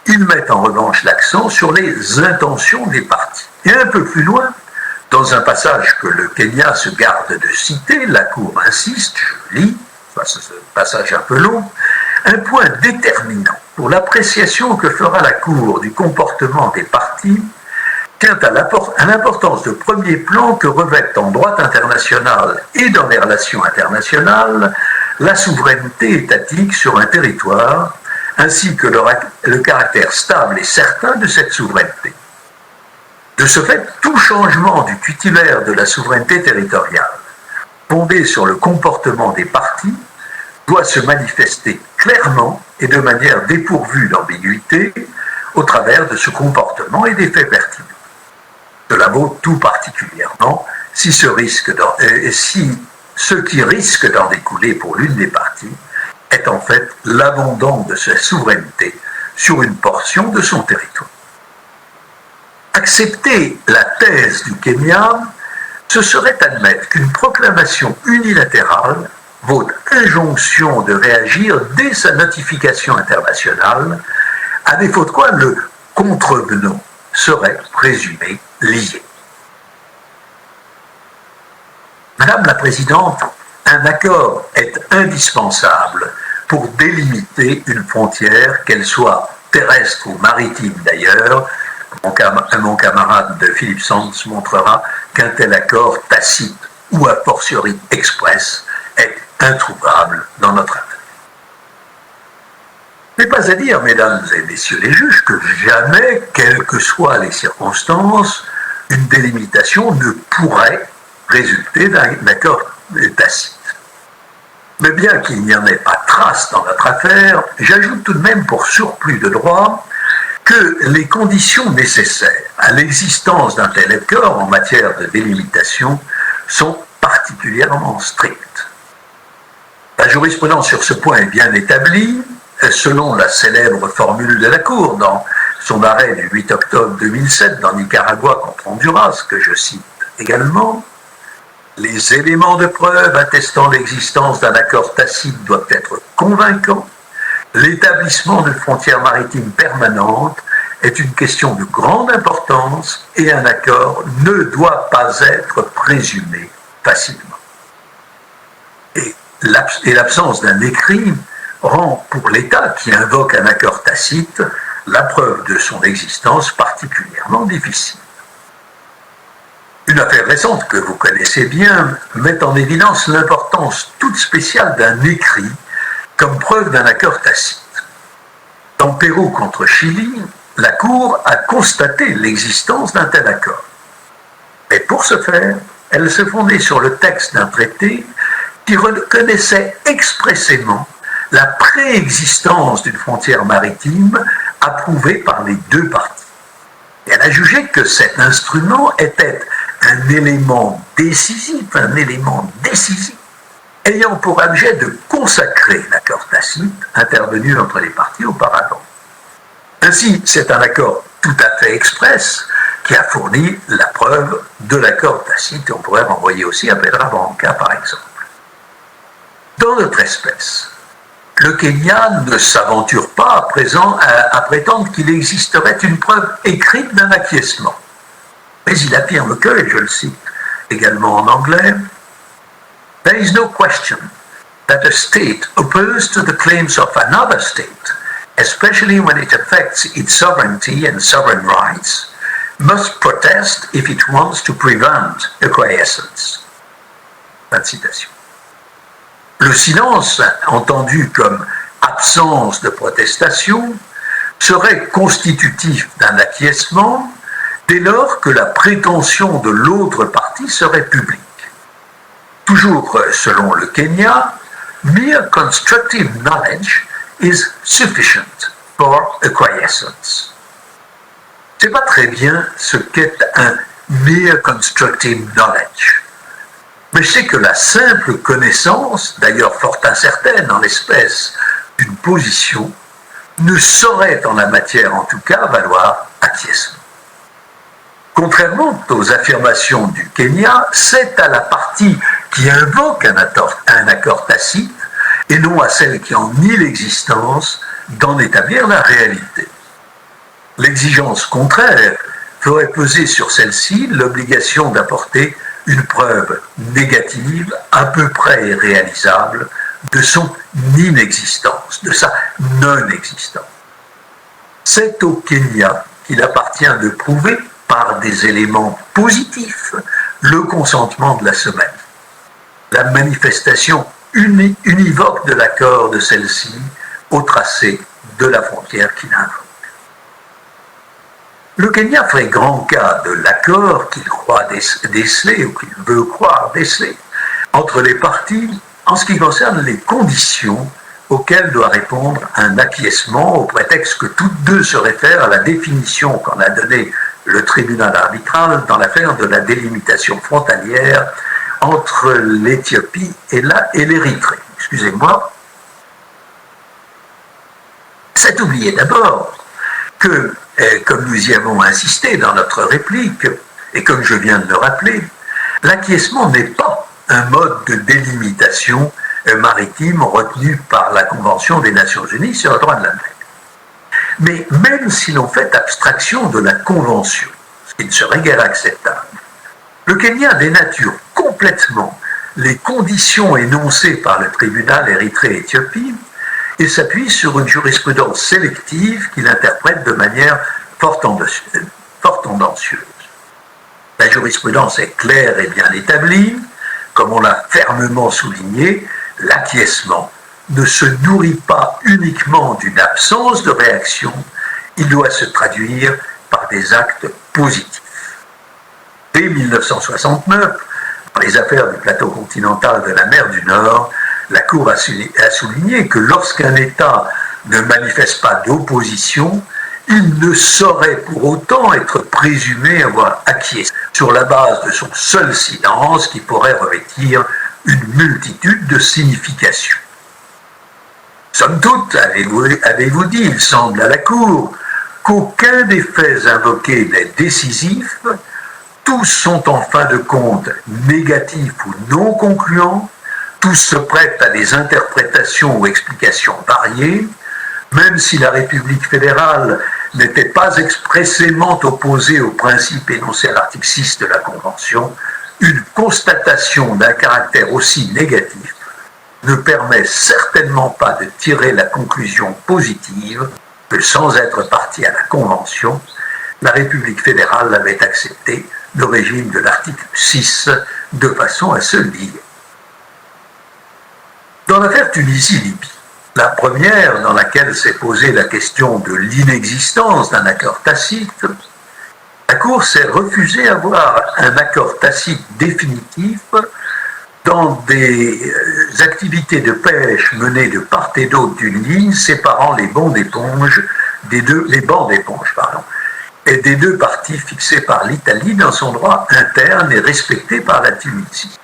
il met en revanche l'accent sur les intentions des parties. Et un peu plus loin, dans un passage que le Kenya se garde de citer, la Cour insiste, je lis, ce passage un peu long, un point déterminant pour l'appréciation que fera la Cour du comportement des parties tient à l'importance de premier plan que revêt en droit international et dans les relations internationales la souveraineté étatique sur un territoire, ainsi que le caractère stable et certain de cette souveraineté. De ce fait, tout changement du titulaire de la souveraineté territoriale, fondé sur le comportement des parties, doit se manifester clairement et de manière dépourvue d'ambiguïté au travers de ce comportement et des faits pertinents. Cela vaut tout particulièrement si ce qui risque d'en découler pour l'une des parties est en fait l'abandon de sa souveraineté sur une portion de son territoire. Accepter la thèse du Kenya, ce serait admettre qu'une proclamation unilatérale vaut injonction de réagir dès sa notification internationale, à défaut de quoi le contrevenant serait présumé lié. Madame la Présidente, un accord est indispensable pour délimiter une frontière, qu'elle soit terrestre ou maritime d'ailleurs. Mon camarade de Philippe Sands montrera qu'un tel accord tacite ou a fortiori express est introuvable dans notre affaire. Mais pas à dire, mesdames et messieurs les juges, que jamais, quelles que soient les circonstances, une délimitation ne pourrait résulter d'un accord tacite. Mais bien qu'il n'y en ait pas trace dans notre affaire, j'ajoute tout de même pour surplus de droit que les conditions nécessaires à l'existence d'un tel accord en matière de délimitation sont particulièrement strictes. La jurisprudence sur ce point est bien établie, selon la célèbre formule de la Cour dans son arrêt du 8 octobre 2007 dans Nicaragua contre Honduras, que je cite également. Les éléments de preuve attestant l'existence d'un accord tacite doivent être convaincants. L'établissement de frontières maritimes permanentes est une question de grande importance et un accord ne doit pas être présumé facilement. Et l'absence d'un écrit rend pour l'État qui invoque un accord tacite la preuve de son existence particulièrement difficile. Une affaire récente que vous connaissez bien met en évidence l'importance toute spéciale d'un écrit comme preuve d'un accord tacite. Dans Pérou contre Chili, la Cour a constaté l'existence d'un tel accord. Mais pour ce faire, elle se fondait sur le texte d'un traité qui reconnaissait expressément la préexistence d'une frontière maritime approuvée par les deux parties. Et elle a jugé que cet instrument était un élément décisif, ayant pour objet de consacrer l'accord tacite intervenu entre les parties auparavant. Ainsi, c'est un accord tout à fait express qui a fourni la preuve de l'accord tacite. On pourrait renvoyer aussi à Pedra Branca, par exemple. Dans notre espèce, le Kenya ne s'aventure pas à présent à prétendre qu'il existerait une preuve écrite d'un acquiescement. Mais il affirme que, et je le cite également en anglais, « There is no question that a state opposed to the claims of another state, especially when it affects its sovereignty and sovereign rights, must protest if it wants to prevent acquiescence. » Fin de citation. Le silence, entendu comme absence de protestation, serait constitutif d'un acquiescement dès lors que la prétention de l'autre partie serait publique. Toujours selon le Kenya, mere constructive knowledge is sufficient for acquiescence. Je ne sais pas très bien ce qu'est un mere constructive knowledge. Mais je sais que la simple connaissance, d'ailleurs fort incertaine en l'espèce, d'une position, ne saurait en la matière en tout cas valoir acquiescement. Contrairement aux affirmations du Kenya, c'est à la partie qui invoque un accord tacite et non à celle qui en nie l'existence d'en établir la réalité. L'exigence contraire ferait peser sur celle-ci l'obligation d'apporter une preuve négative à peu près irréalisable de son inexistence, de sa non-existence. C'est au Kenya qu'il appartient de prouver par des éléments positifs le consentement de la semaine, la manifestation univoque de l'accord de celle-ci au tracé de la frontière qu'il invoque. Le Kenya fait grand cas de l'accord qu'il croit déceler, ou qu'il veut croire déceler, entre les parties en ce qui concerne les conditions auxquelles doit répondre un acquiescement, au prétexte que toutes deux se réfèrent à la définition qu'en a donnée le tribunal arbitral dans l'affaire de la délimitation frontalière entre l'Éthiopie et l'Érythrée. Excusez-moi. C'est oublier d'abord que, comme nous y avons insisté dans notre réplique, et comme je viens de le rappeler, l'acquiescement n'est pas un mode de délimitation maritime retenu par la Convention des Nations Unies sur le droit de la mer. Mais même si l'on fait abstraction de la Convention, ce qui ne serait guère acceptable, le Kenya dénature complètement les conditions énoncées par le tribunal Érythrée-Éthiopie et s'appuie sur une jurisprudence sélective qu'il interprète de manière fort tendancieuse. La jurisprudence est claire et bien établie. Comme on l'a fermement souligné, l'acquiescement ne se nourrit pas uniquement d'une absence de réaction, il doit se traduire par des actes positifs. Dès 1969, dans les affaires du plateau continental de la mer du Nord, la Cour a souligné que lorsqu'un État ne manifeste pas d'opposition, il ne saurait pour autant être présumé avoir acquiescé sur la base de son seul silence qui pourrait revêtir une multitude de significations. Somme toute, avez-vous dit, il semble à la Cour qu'aucun des faits invoqués n'est décisif, tous sont en fin de compte négatifs ou non concluants, tous se prêtent à des interprétations ou explications variées, même si la République fédérale n'était pas expressément opposée au principe énoncé à l'article 6 de la Convention, une constatation d'un caractère aussi négatif ne permet certainement pas de tirer la conclusion positive que sans être partie à la Convention, la République fédérale avait accepté le régime de l'article 6 de façon à se lier. Dans l'affaire Tunisie-Libye, La première, dans laquelle s'est posée la question de l'inexistence d'un accord tacite, la Cour s'est refusée à voir un accord tacite définitif dans des activités de pêche menées de part et d'autre d'une ligne séparant les bancs d'éponge et des deux parties fixées par l'Italie dans son droit interne et respectées par la Tunisie.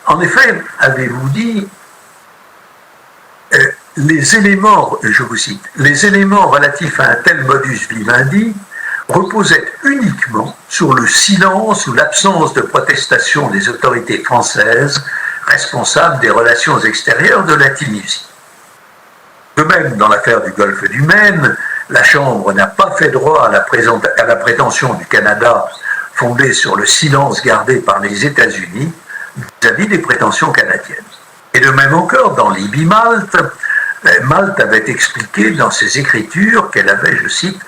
En effet, avez-vous dit, les éléments, je vous cite, les éléments relatifs à un tel modus vivendi reposaient uniquement sur le silence ou l'absence de protestation des autorités françaises responsables des relations extérieures de la Tunisie. De même, dans l'affaire du golfe du Maine, la Chambre n'a pas fait droit à la prétention du Canada fondée sur le silence gardé par les États-Unis vis-à-vis des prétentions canadiennes. Et de même encore, dans Libye-Malte, Malte avait expliqué dans ses écritures qu'elle avait, je cite,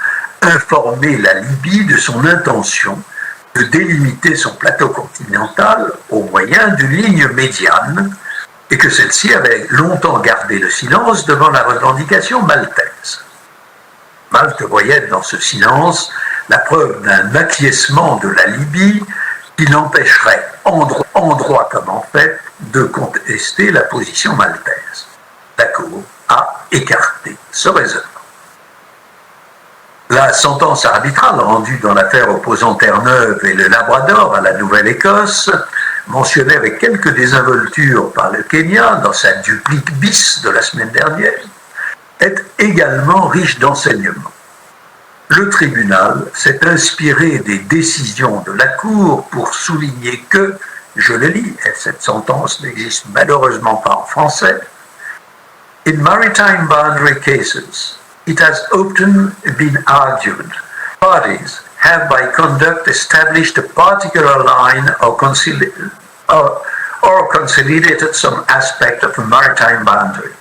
informé la Libye de son intention de délimiter son plateau continental au moyen d'une ligne médiane et que celle-ci avait longtemps gardé le silence devant la revendication maltaise. Malte voyait dans ce silence la preuve d'un acquiescement de la Libye qui l'empêcherait, en droit comme en fait, de contester la position maltaise. La Cour a écarté ce raisonnement. La sentence arbitrale rendue dans l'affaire opposant Terre-Neuve et le Labrador à la Nouvelle-Écosse, mentionnée avec quelques désinvoltures par le Kenya dans sa duplique bis de la semaine dernière, est également riche d'enseignements. Le tribunal s'est inspiré des décisions de la Cour pour souligner que, je le lis, et cette sentence n'existe malheureusement pas en français, in maritime boundary cases, it has often been argued parties have by conduct established a particular line or consolidated some aspect of a maritime boundary.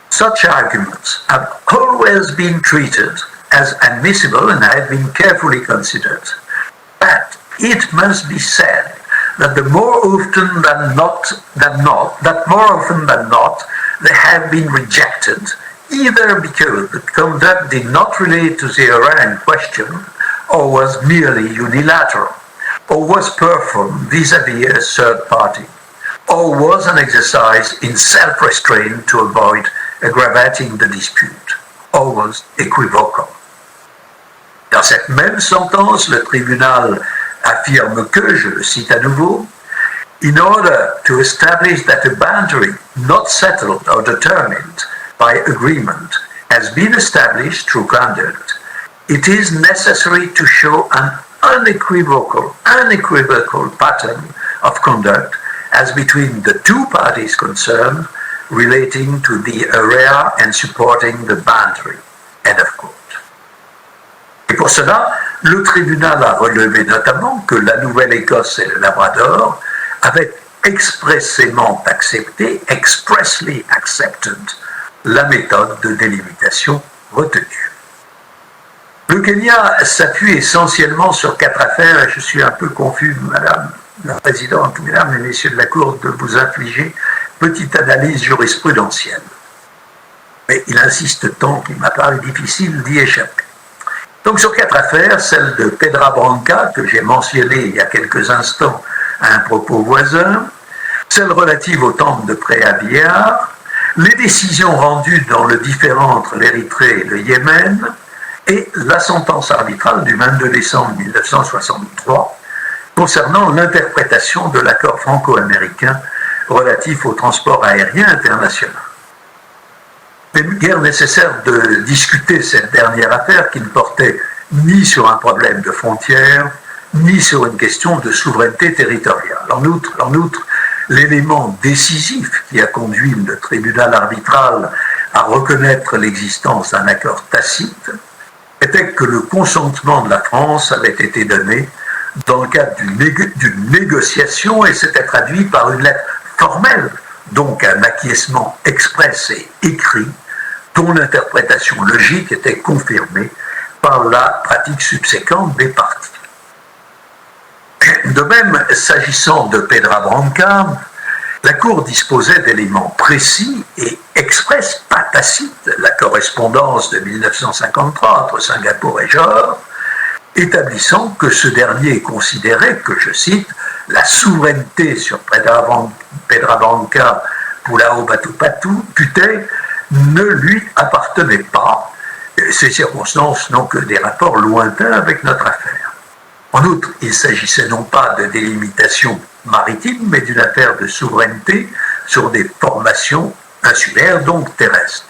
Such arguments have always been treated as admissible and have been carefully considered. But it must be said that more often than not, they have been rejected, either because the conduct did not relate to the area in question, or was merely unilateral, or was performed vis-à-vis a third party, or was an exercise in self-restraint to avoid aggravating the dispute, or was equivocal. Dans cette même sentence, le tribunal affirme que, je le cite à nouveau, in order to establish that a boundary not settled or determined by agreement has been established through conduct, it is necessary to show an unequivocal pattern of conduct as between the two parties concerned relating to the area and supporting the boundary. End of quote. Et pour cela, le tribunal a relevé notamment que la Nouvelle-Écosse et le Labrador avaient expressément accepté, expressly accepted, la méthode de délimitation retenue. Le Kenya s'appuie essentiellement sur 4 affaires, et je suis un peu confus, Madame la Présidente, Mesdames et Messieurs de la Cour, de vous infliger petite analyse jurisprudentielle. Mais il insiste tant qu'il m'apparaît difficile d'y échapper. Donc sur 4 affaires, celle de Pedra Branca, que j'ai mentionnée il y a quelques instants à un propos voisin, celle relative au temple de Préa-Billard, les décisions rendues dans le différend entre l'Érythrée et le Yémen, et la sentence arbitrale du 22 décembre 1963 concernant l'interprétation de l'accord franco-américain relatif au transport aérien international. Il n'est guère nécessaire de discuter cette dernière affaire qui ne portait ni sur un problème de frontières, ni sur une question de souveraineté territoriale. En outre, l'élément décisif qui a conduit le tribunal arbitral à reconnaître l'existence d'un accord tacite était que le consentement de la France avait été donné dans le cadre d'une négociation et s'était traduit par une lettre formelle, donc un acquiescement express et écrit, dont l'interprétation logique était confirmée par la pratique subséquente des parties. De même, s'agissant de Pedra Branca, La Cour disposait d'éléments précis et express, pas tacites, la correspondance de 1953 entre Singapour et Johor, établissant que ce dernier considérait que, je cite, la souveraineté sur Petra Branca, Pulau Batu Puteh ne lui appartenait pas. Ces circonstances n'ont que des rapports lointains avec notre affaire. En outre, il s'agissait non pas de délimitation maritime, mais d'une affaire de souveraineté sur des formations insulaires, donc terrestres.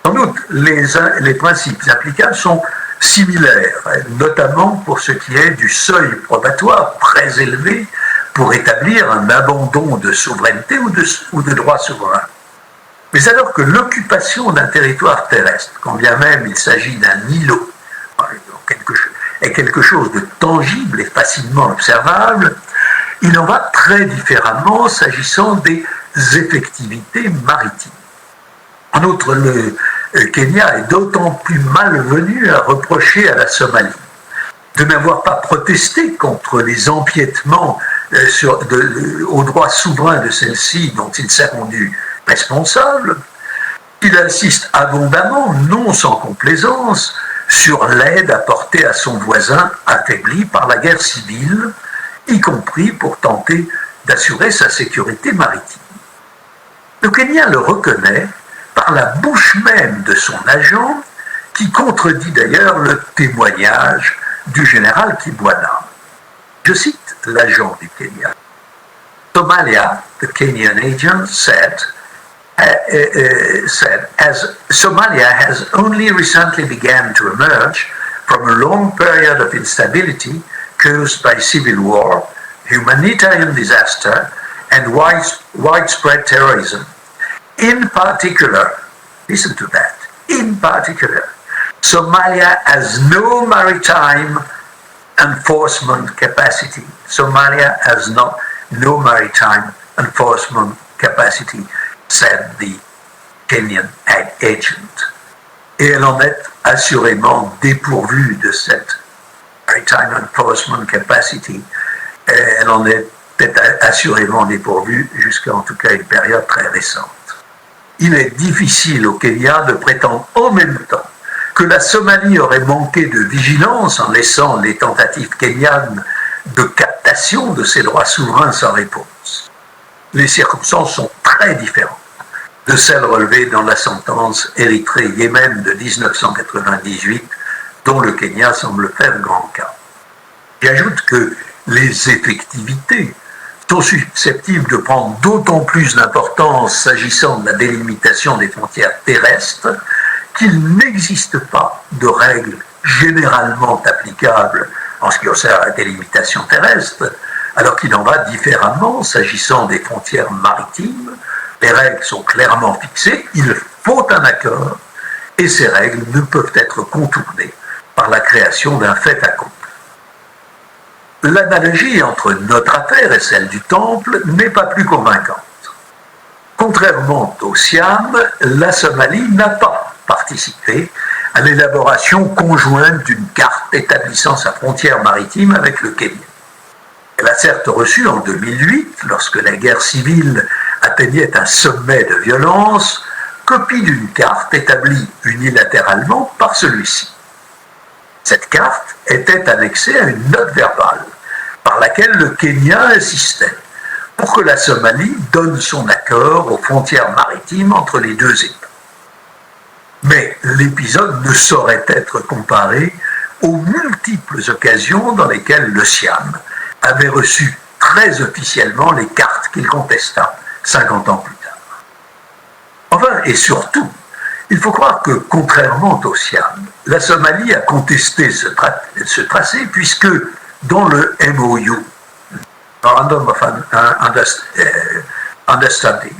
En outre, les principes applicables sont similaires, notamment pour ce qui est du seuil probatoire très élevé pour établir un abandon de souveraineté ou de droit souverain. Mais alors que l'occupation d'un territoire terrestre, quand bien même il s'agit d'un îlot, est quelque chose de tangible et facilement observable, il en va très différemment s'agissant des effectivités maritimes. En outre, le Kenya est d'autant plus malvenu à reprocher à la Somalie de n'avoir pas protesté contre les empiétements aux droits souverains de celle-ci dont il s'est rendu responsable. Il insiste abondamment, non sans complaisance, sur l'aide apportée à son voisin affaibli par la guerre civile, y compris pour tenter d'assurer sa sécurité maritime. Le Kenya le reconnaît par la bouche même de son agent, qui contredit d'ailleurs le témoignage du général Kibwana. Je cite l'agent du Kenya. Somalia, the Kenyan agent, said, as Somalia has only recently begun to emerge from a long period of instability caused by civil war, humanitarian disaster, and widespread terrorism. In particular, listen to that, in particular, Somalia has no maritime enforcement capacity. Somalia has no maritime enforcement capacity, said the Kenyan agent. Et elle en est assurément dépourvue de cette maritime enforcement capacity. Elle en est assurément dépourvue jusqu'à en tout cas une période très récente. Il est difficile au Kenya de prétendre en même temps que la Somalie aurait manqué de vigilance en laissant les tentatives kenyanes de captation de ses droits souverains sans réponse. Les circonstances sont très différentes de celles relevées dans la sentence Érythrée-Yémen de 1998, dont le Kenya semble faire grand cas. J'ajoute que les effectivités sont susceptibles de prendre d'autant plus d'importance s'agissant de la délimitation des frontières terrestres qu'il n'existe pas de règles généralement applicables en ce qui concerne la délimitation terrestre, alors qu'il en va différemment s'agissant des frontières maritimes. Les règles sont clairement fixées, il faut un accord, et ces règles ne peuvent être contournées par la création d'un fait accompli. L'analogie entre notre affaire et celle du Temple n'est pas plus convaincante. Contrairement au Siam, la Somalie n'a pas participé à l'élaboration conjointe d'une carte établissant sa frontière maritime avec le Kenya. Elle a certes reçu en 2008, lorsque la guerre civile atteignait un sommet de violence, copie d'une carte établie unilatéralement par celui-ci. Cette carte était annexée à une note verbale par laquelle le Kenya insistait pour que la Somalie donne son accord aux frontières maritimes entre les deux États. Mais l'épisode ne saurait être comparé aux multiples occasions dans lesquelles le Siam avait reçu très officiellement les cartes qu'il contesta 50 ans plus tard. Enfin, et surtout, il faut croire que, contrairement au Siam, la Somalie a contesté ce tracé puisque dans le MOU, Memorandum of Understanding,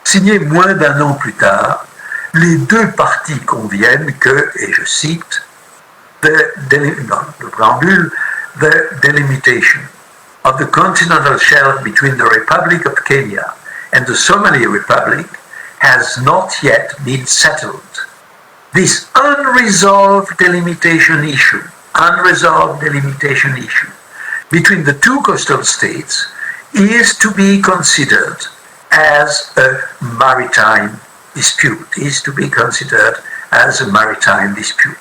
signé moins d'un an plus tard, les deux parties conviennent que, et je cite, le préambule, the delimitation of the continental shelf between the Republic of Kenya and the Somali Republic has not yet been settled. This unresolved delimitation issue between the two coastal states is to be considered as a maritime dispute, is to be considered as a maritime dispute.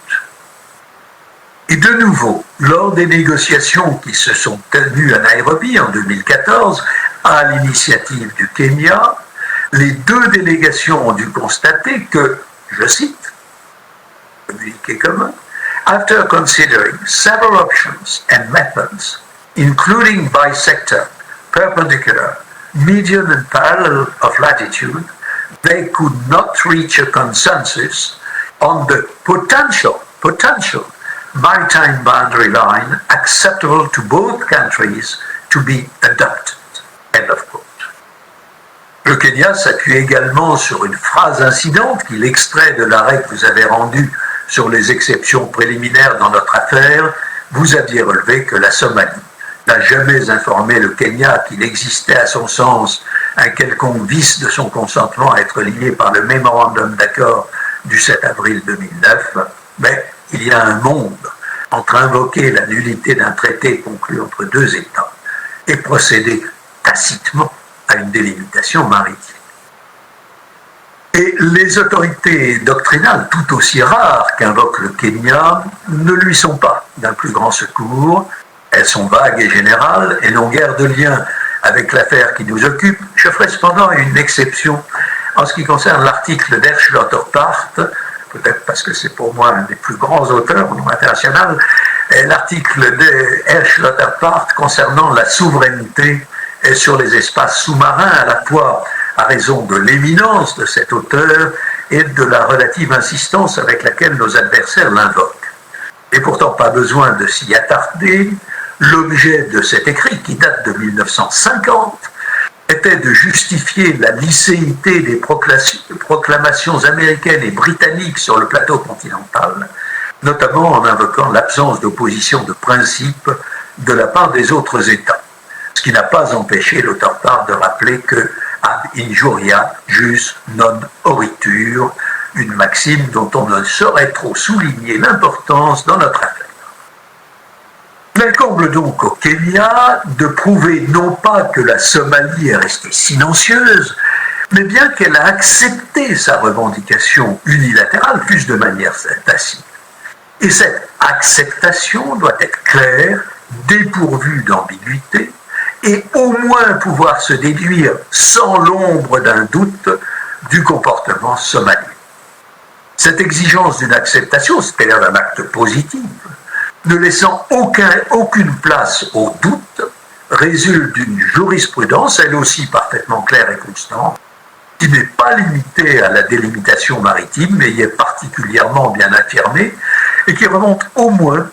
Et de nouveau, lors des négociations qui se sont tenues à Nairobi en 2014, à l'initiative du Kenya, les deux délégations ont dû constater que, je cite, communiqué commun, after considering several options and methods, including bisector, perpendicular, median and parallel of latitude, they could not reach a consensus on the potential maritime boundary line acceptable to both countries to be adopted. End of quote. Le Kenya s'appuie également sur une phrase incidente qu'il extrait de l'arrêt que vous avez rendu sur les exceptions préliminaires dans notre affaire. Vous aviez relevé que la Somalie n'a jamais informé le Kenya qu'il existait à son sens un quelconque vice de son consentement à être lié par le mémorandum d'accord du 7 avril 2009, mais il y a un monde entre invoquer la nullité d'un traité conclu entre deux États et procéder tacitement à une délimitation maritime. Et les autorités doctrinales, tout aussi rares qu'invoque le Kenya, ne lui sont pas d'un plus grand secours. Elles sont vagues et générales et n'ont guère de lien avec l'affaire qui nous occupe. Je ferai cependant une exception en ce qui concerne l'article d'Herschlotter-Part, peut-être parce que c'est pour moi un des plus grands auteurs au niveau international, l'article d'Herschlotter-Part concernant la souveraineté sur les espaces sous-marins, à la fois à raison de l'éminence de cet auteur et de la relative insistance avec laquelle nos adversaires l'invoquent. Et pourtant pas besoin de s'y attarder, l'objet de cet écrit, qui date de 1950, était de justifier la licéité des proclamations américaines et britanniques sur le plateau continental, notamment en invoquant l'absence d'opposition de principe de la part des autres États, ce qui n'a pas empêché l'auteur Part de rappeler que ad injuria jus non oritur, une maxime dont on ne saurait trop souligner l'importance dans notre affaire. Il incombe donc au Kenya de prouver non pas que la Somalie est restée silencieuse, mais bien qu'elle a accepté sa revendication unilatérale, fût-ce de manière tacite. Et cette acceptation doit être claire, dépourvue d'ambiguïté, et au moins pouvoir se déduire sans l'ombre d'un doute du comportement somalien. Cette exigence d'une acceptation, c'est-à-dire d'un acte positif, ne laissant aucune place au doute, résulte d'une jurisprudence, elle aussi parfaitement claire et constante, qui n'est pas limitée à la délimitation maritime, mais y est particulièrement bien affirmée, et qui remonte au moins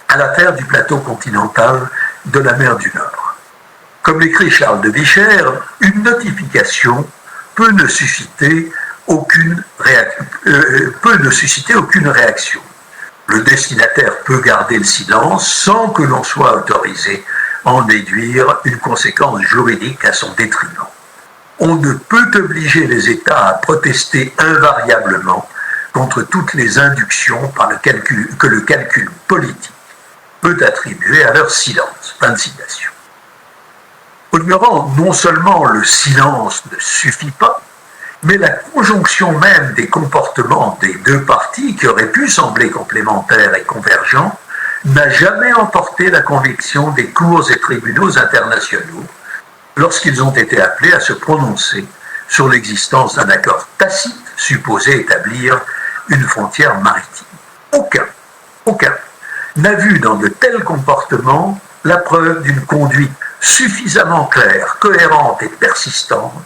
à l'affaire du plateau continental de la mer du Nord. Comme l'écrit Charles de Vicher, une notification peut ne susciter aucune réaction. Le destinataire peut garder le silence sans que l'on soit autorisé à en déduire une conséquence juridique à son détriment. On ne peut obliger les États à protester invariablement contre toutes les inductions que le calcul politique peut attribuer à leur silence. Fin de citation. Au demeurant, non seulement le silence ne suffit pas, mais la conjonction même des comportements des deux parties, qui auraient pu sembler complémentaires et convergents, n'a jamais emporté la conviction des cours et tribunaux internationaux lorsqu'ils ont été appelés à se prononcer sur l'existence d'un accord tacite supposé établir une frontière maritime. Aucun n'a vu dans de tels comportements la preuve d'une conduite suffisamment claire, cohérente et persistante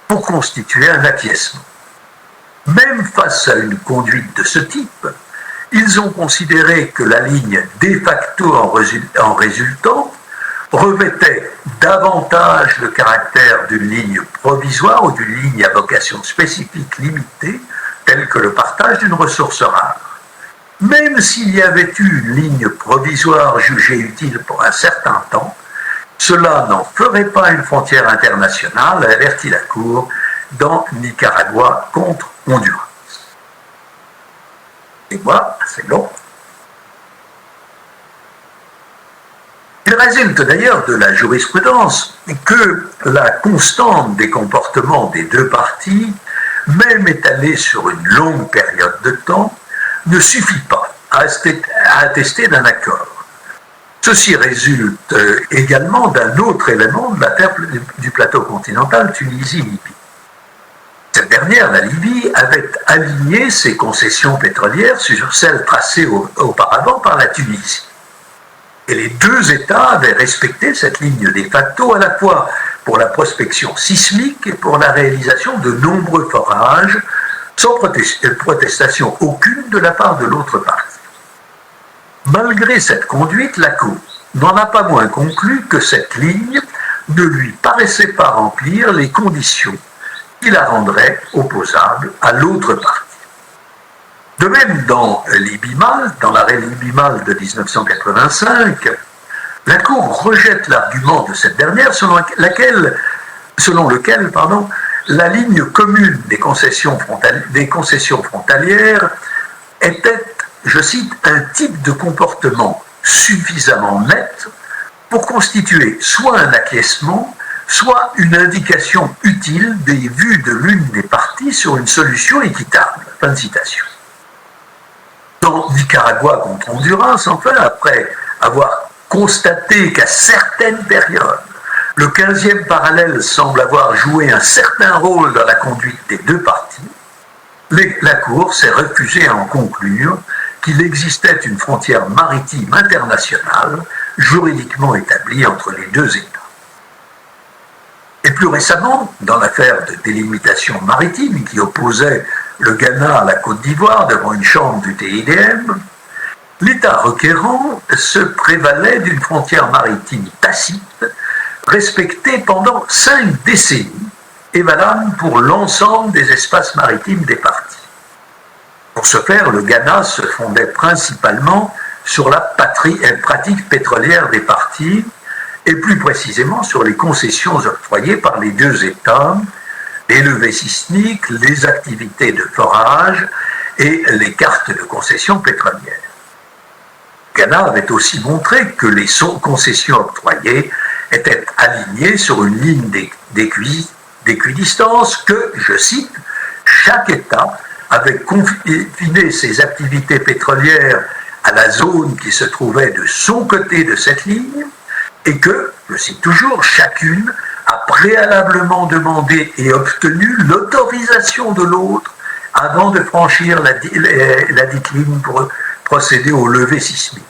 pour constituer un acquiescement. Même face à une conduite de ce type, ils ont considéré que la ligne de facto en résultant revêtait davantage le caractère d'une ligne provisoire ou d'une ligne à vocation spécifique limitée, telle que le partage d'une ressource rare. Même s'il y avait eu une ligne provisoire jugée utile pour un certain temps, cela n'en ferait pas une frontière internationale, avertit la Cour dans Nicaragua contre Honduras. Et voilà, c'est long. Il résulte d'ailleurs de la jurisprudence que la constante des comportements des deux parties, même étalée sur une longue période de temps, ne suffit pas à attester d'un accord. Ceci résulte également d'un autre élément de l'affaire du plateau continental Tunisie-Libye. Cette dernière, la Libye, avait aligné ses concessions pétrolières sur celles tracées auparavant par la Tunisie. Et les deux États avaient respecté cette ligne de facto à la fois pour la prospection sismique et pour la réalisation de nombreux forages, sans protestation aucune de la part de l'autre partie. Malgré cette conduite, la Cour n'en a pas moins conclu que cette ligne ne lui paraissait pas remplir les conditions qui la rendraient opposable à l'autre partie. De même, dans Libye-Malte, dans l'arrêt Libye-Malte de 1985, la Cour rejette l'argument de cette dernière selon lequel la ligne commune des concessions frontalières était, je cite, un type de comportement suffisamment net pour constituer soit un acquiescement, soit une indication utile des vues de l'une des parties sur une solution équitable. Fin de citation. Dans Nicaragua contre Honduras, enfin, après avoir constaté qu'à certaines périodes, le 15e parallèle semble avoir joué un certain rôle dans la conduite des deux parties, la Cour s'est refusée à en conclure qu'il existait une frontière maritime internationale juridiquement établie entre les deux États. Et plus récemment, dans l'affaire de délimitation maritime qui opposait le Ghana à la Côte d'Ivoire devant une chambre du TIDM, l'État requérant se prévalait d'une frontière maritime tacite, respectée pendant 5 décennies et valable pour l'ensemble des espaces maritimes des parties. Pour ce faire, le Ghana se fondait principalement sur la pratique pétrolière des parties et plus précisément sur les concessions octroyées par les deux États, les levées sismiques, les activités de forage et les cartes de concessions pétrolières. Ghana avait aussi montré que les concessions octroyées étaient alignées sur une ligne d'équidistance que, je cite, chaque État avait confiné ses activités pétrolières à la zone qui se trouvait de son côté de cette ligne et que, je cite toujours, chacune a préalablement demandé et obtenu l'autorisation de l'autre avant de franchir la dite ligne pour procéder au levé sismique.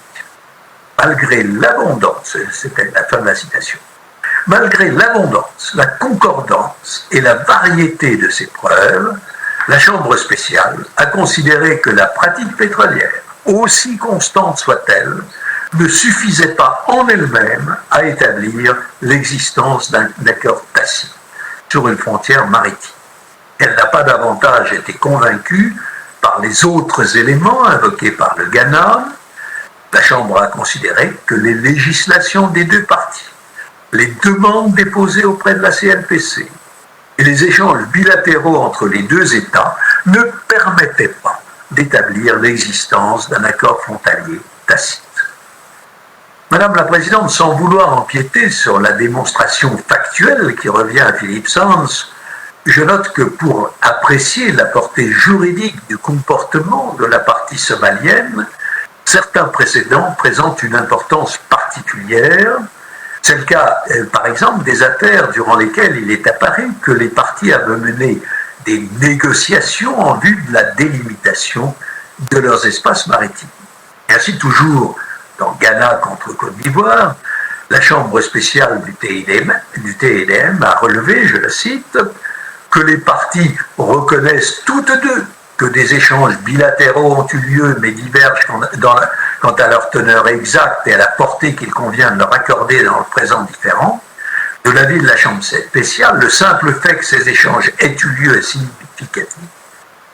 Malgré l'abondance, c'était la fin de la citation, malgré l'abondance, la concordance et la variété de ces preuves, la Chambre spéciale a considéré que la pratique pétrolière, aussi constante soit-elle, ne suffisait pas en elle-même à établir l'existence d'un accord tacite sur une frontière maritime. Elle n'a pas davantage été convaincue par les autres éléments invoqués par le Ghana. La Chambre a considéré que les législations des deux parties, les demandes déposées auprès de la CNPC et les échanges bilatéraux entre les deux États ne permettaient pas d'établir l'existence d'un accord frontalier tacite. Madame la Présidente, sans vouloir empiéter sur la démonstration factuelle qui revient à Philippe Sands, je note que pour apprécier la portée juridique du comportement de la partie somalienne, certains précédents présentent une importance particulière. C'est le cas, par exemple, des affaires durant lesquelles il est apparu que les parties avaient mené des négociations en vue de la délimitation de leurs espaces maritimes. Et ainsi, toujours dans Ghana contre Côte d'Ivoire, la Chambre spéciale du TIDM a relevé, je le cite, que les parties reconnaissent toutes deux que des échanges bilatéraux ont eu lieu mais divergent quant à leur teneur exacte et à la portée qu'il convient de leur accorder dans le présent différend. De l'avis de la Chambre spéciale, le simple fait que ces échanges aient eu lieu est significatif,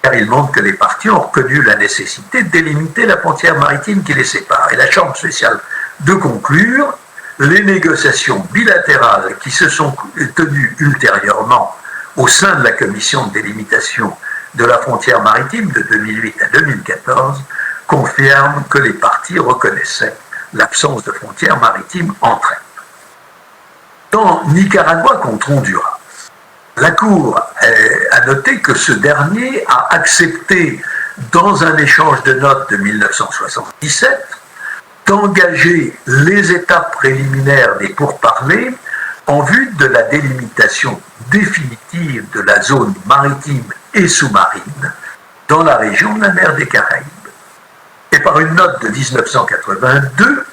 car il montre que les parties ont reconnu la nécessité de délimiter la frontière maritime qui les sépare. Et la Chambre spéciale de conclure, les négociations bilatérales qui se sont tenues ultérieurement au sein de la commission de délimitation de la frontière maritime de 2008 à 2014 confirment que les parties reconnaissaient l'absence de frontières maritimes entre elles. Dans Nicaragua contre Honduras, la Cour a noté que ce dernier a accepté, dans un échange de notes de 1977, d'engager les étapes préliminaires des pourparlers en vue de la délimitation définitive de la zone maritime et sous-marine dans la région de la mer des Caraïbes. Et par une note de 1982,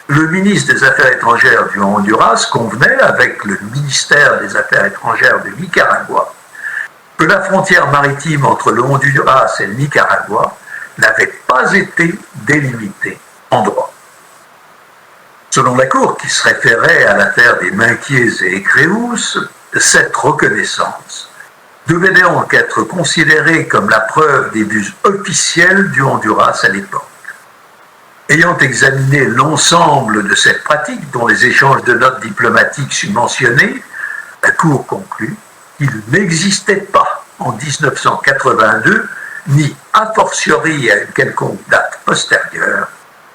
le ministre des Affaires étrangères du Honduras convenait avec le ministère des Affaires étrangères du Nicaragua que la frontière maritime entre le Honduras et le Nicaragua n'avait pas été délimitée en droit. Selon la Cour, qui se référait à l'affaire des Minquiers et Écréous, cette reconnaissance devait donc être considérée comme la preuve des buts officiels du Honduras à l'époque. Ayant examiné l'ensemble de cette pratique, dont les échanges de notes diplomatiques subventionnés, la Cour conclut qu'il n'existait pas en 1982, ni a fortiori à une quelconque date postérieure,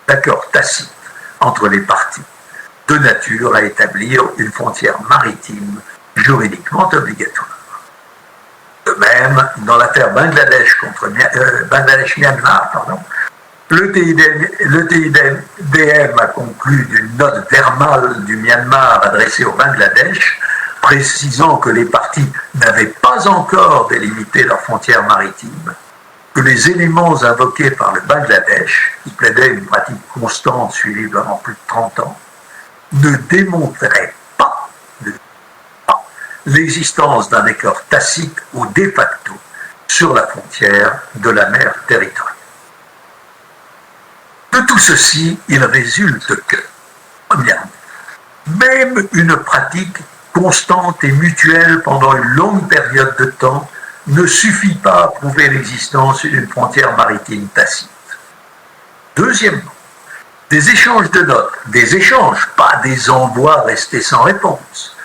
d'accord tacite entre les parties, de nature à établir une frontière maritime juridiquement obligatoire. De même, dans l'affaire Bangladesh contre Bangladesh-Myanmar, le TIDM a conclu d'une note verbale du Myanmar adressée au Bangladesh, précisant que les parties n'avaient pas encore délimité leurs frontières maritimes, que les éléments invoqués par le Bangladesh, qui plaidait une pratique constante suivie pendant plus de 30 ans, ne démontraient pas l'existence d'un accord tacite ou de facto sur la frontière de la mer territoriale. De tout ceci, il résulte que, premièrement, même une pratique constante et mutuelle pendant une longue période de temps ne suffit pas à prouver l'existence d'une frontière maritime tacite. Deuxièmement, des échanges de notes, des échanges, pas des envois restés sans réponse,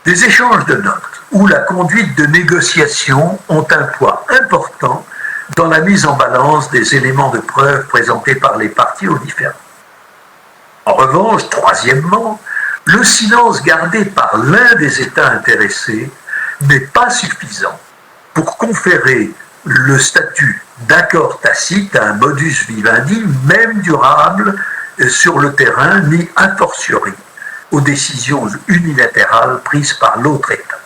des échanges de notes où la conduite de négociations ont un poids important dans la mise en balance des éléments de preuve présentés par les parties aux différends. En revanche, troisièmement, le silence gardé par l'un des États intéressés n'est pas suffisant pour conférer le statut d'accord tacite à un modus vivendi, même durable, sur le terrain, ni a fortiori aux décisions unilatérales prises par l'autre État.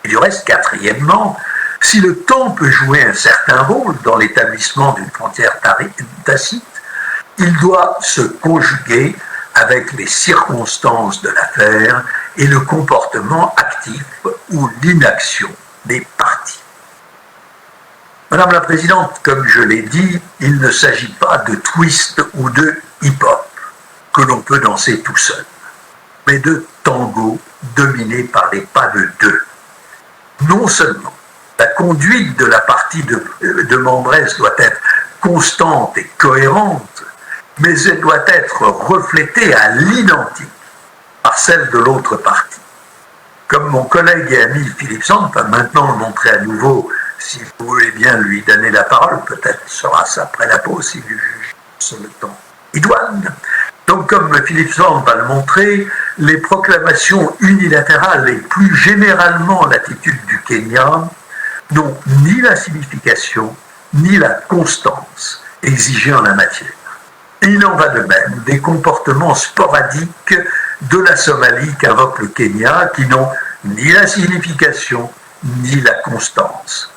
Et du reste, quatrièmement, si le temps peut jouer un certain rôle dans l'établissement d'une frontière tacite, il doit se conjuguer avec les circonstances de l'affaire et le comportement actif ou l'inaction des parties. Madame la Présidente, comme je l'ai dit, il ne s'agit pas de twist ou de hip-hop que l'on peut danser tout seul, mais de tango dominé par les pas de deux. Non seulement la conduite de la partie de Membrès doit être constante et cohérente, mais elle doit être reflétée à l'identique par celle de l'autre partie. Comme mon collègue et ami Philippe Sand va maintenant le montrer à nouveau, si vous voulez bien lui donner la parole, peut-être sera-ce après la pause si le juge sur le temps idoine. Donc comme Philippe Sand va le montrer, les proclamations unilatérales et plus généralement l'attitude du Kenya n'ont ni la signification ni la constance exigée en la matière. Et il en va de même des comportements sporadiques de la Somalie qu'invoque le Kenya qui n'ont ni la signification ni la constance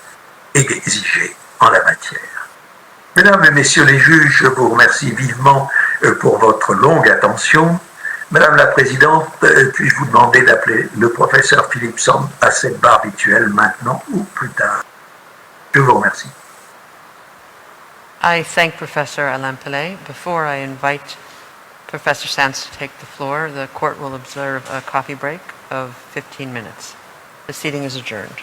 exigée en la matière. Mesdames et messieurs les juges, je vous remercie vivement pour votre longue attention. Madame la Présidente, puis-je vous demander d'appeler le professeur Philippe Sand à cette barre rituelle maintenant ou plus tard? Je vous remercie. I thank Professor Alain Pellet. Before I invite Professor Sands to take the floor, the court will observe a coffee break of 15 minutes. The seating is adjourned.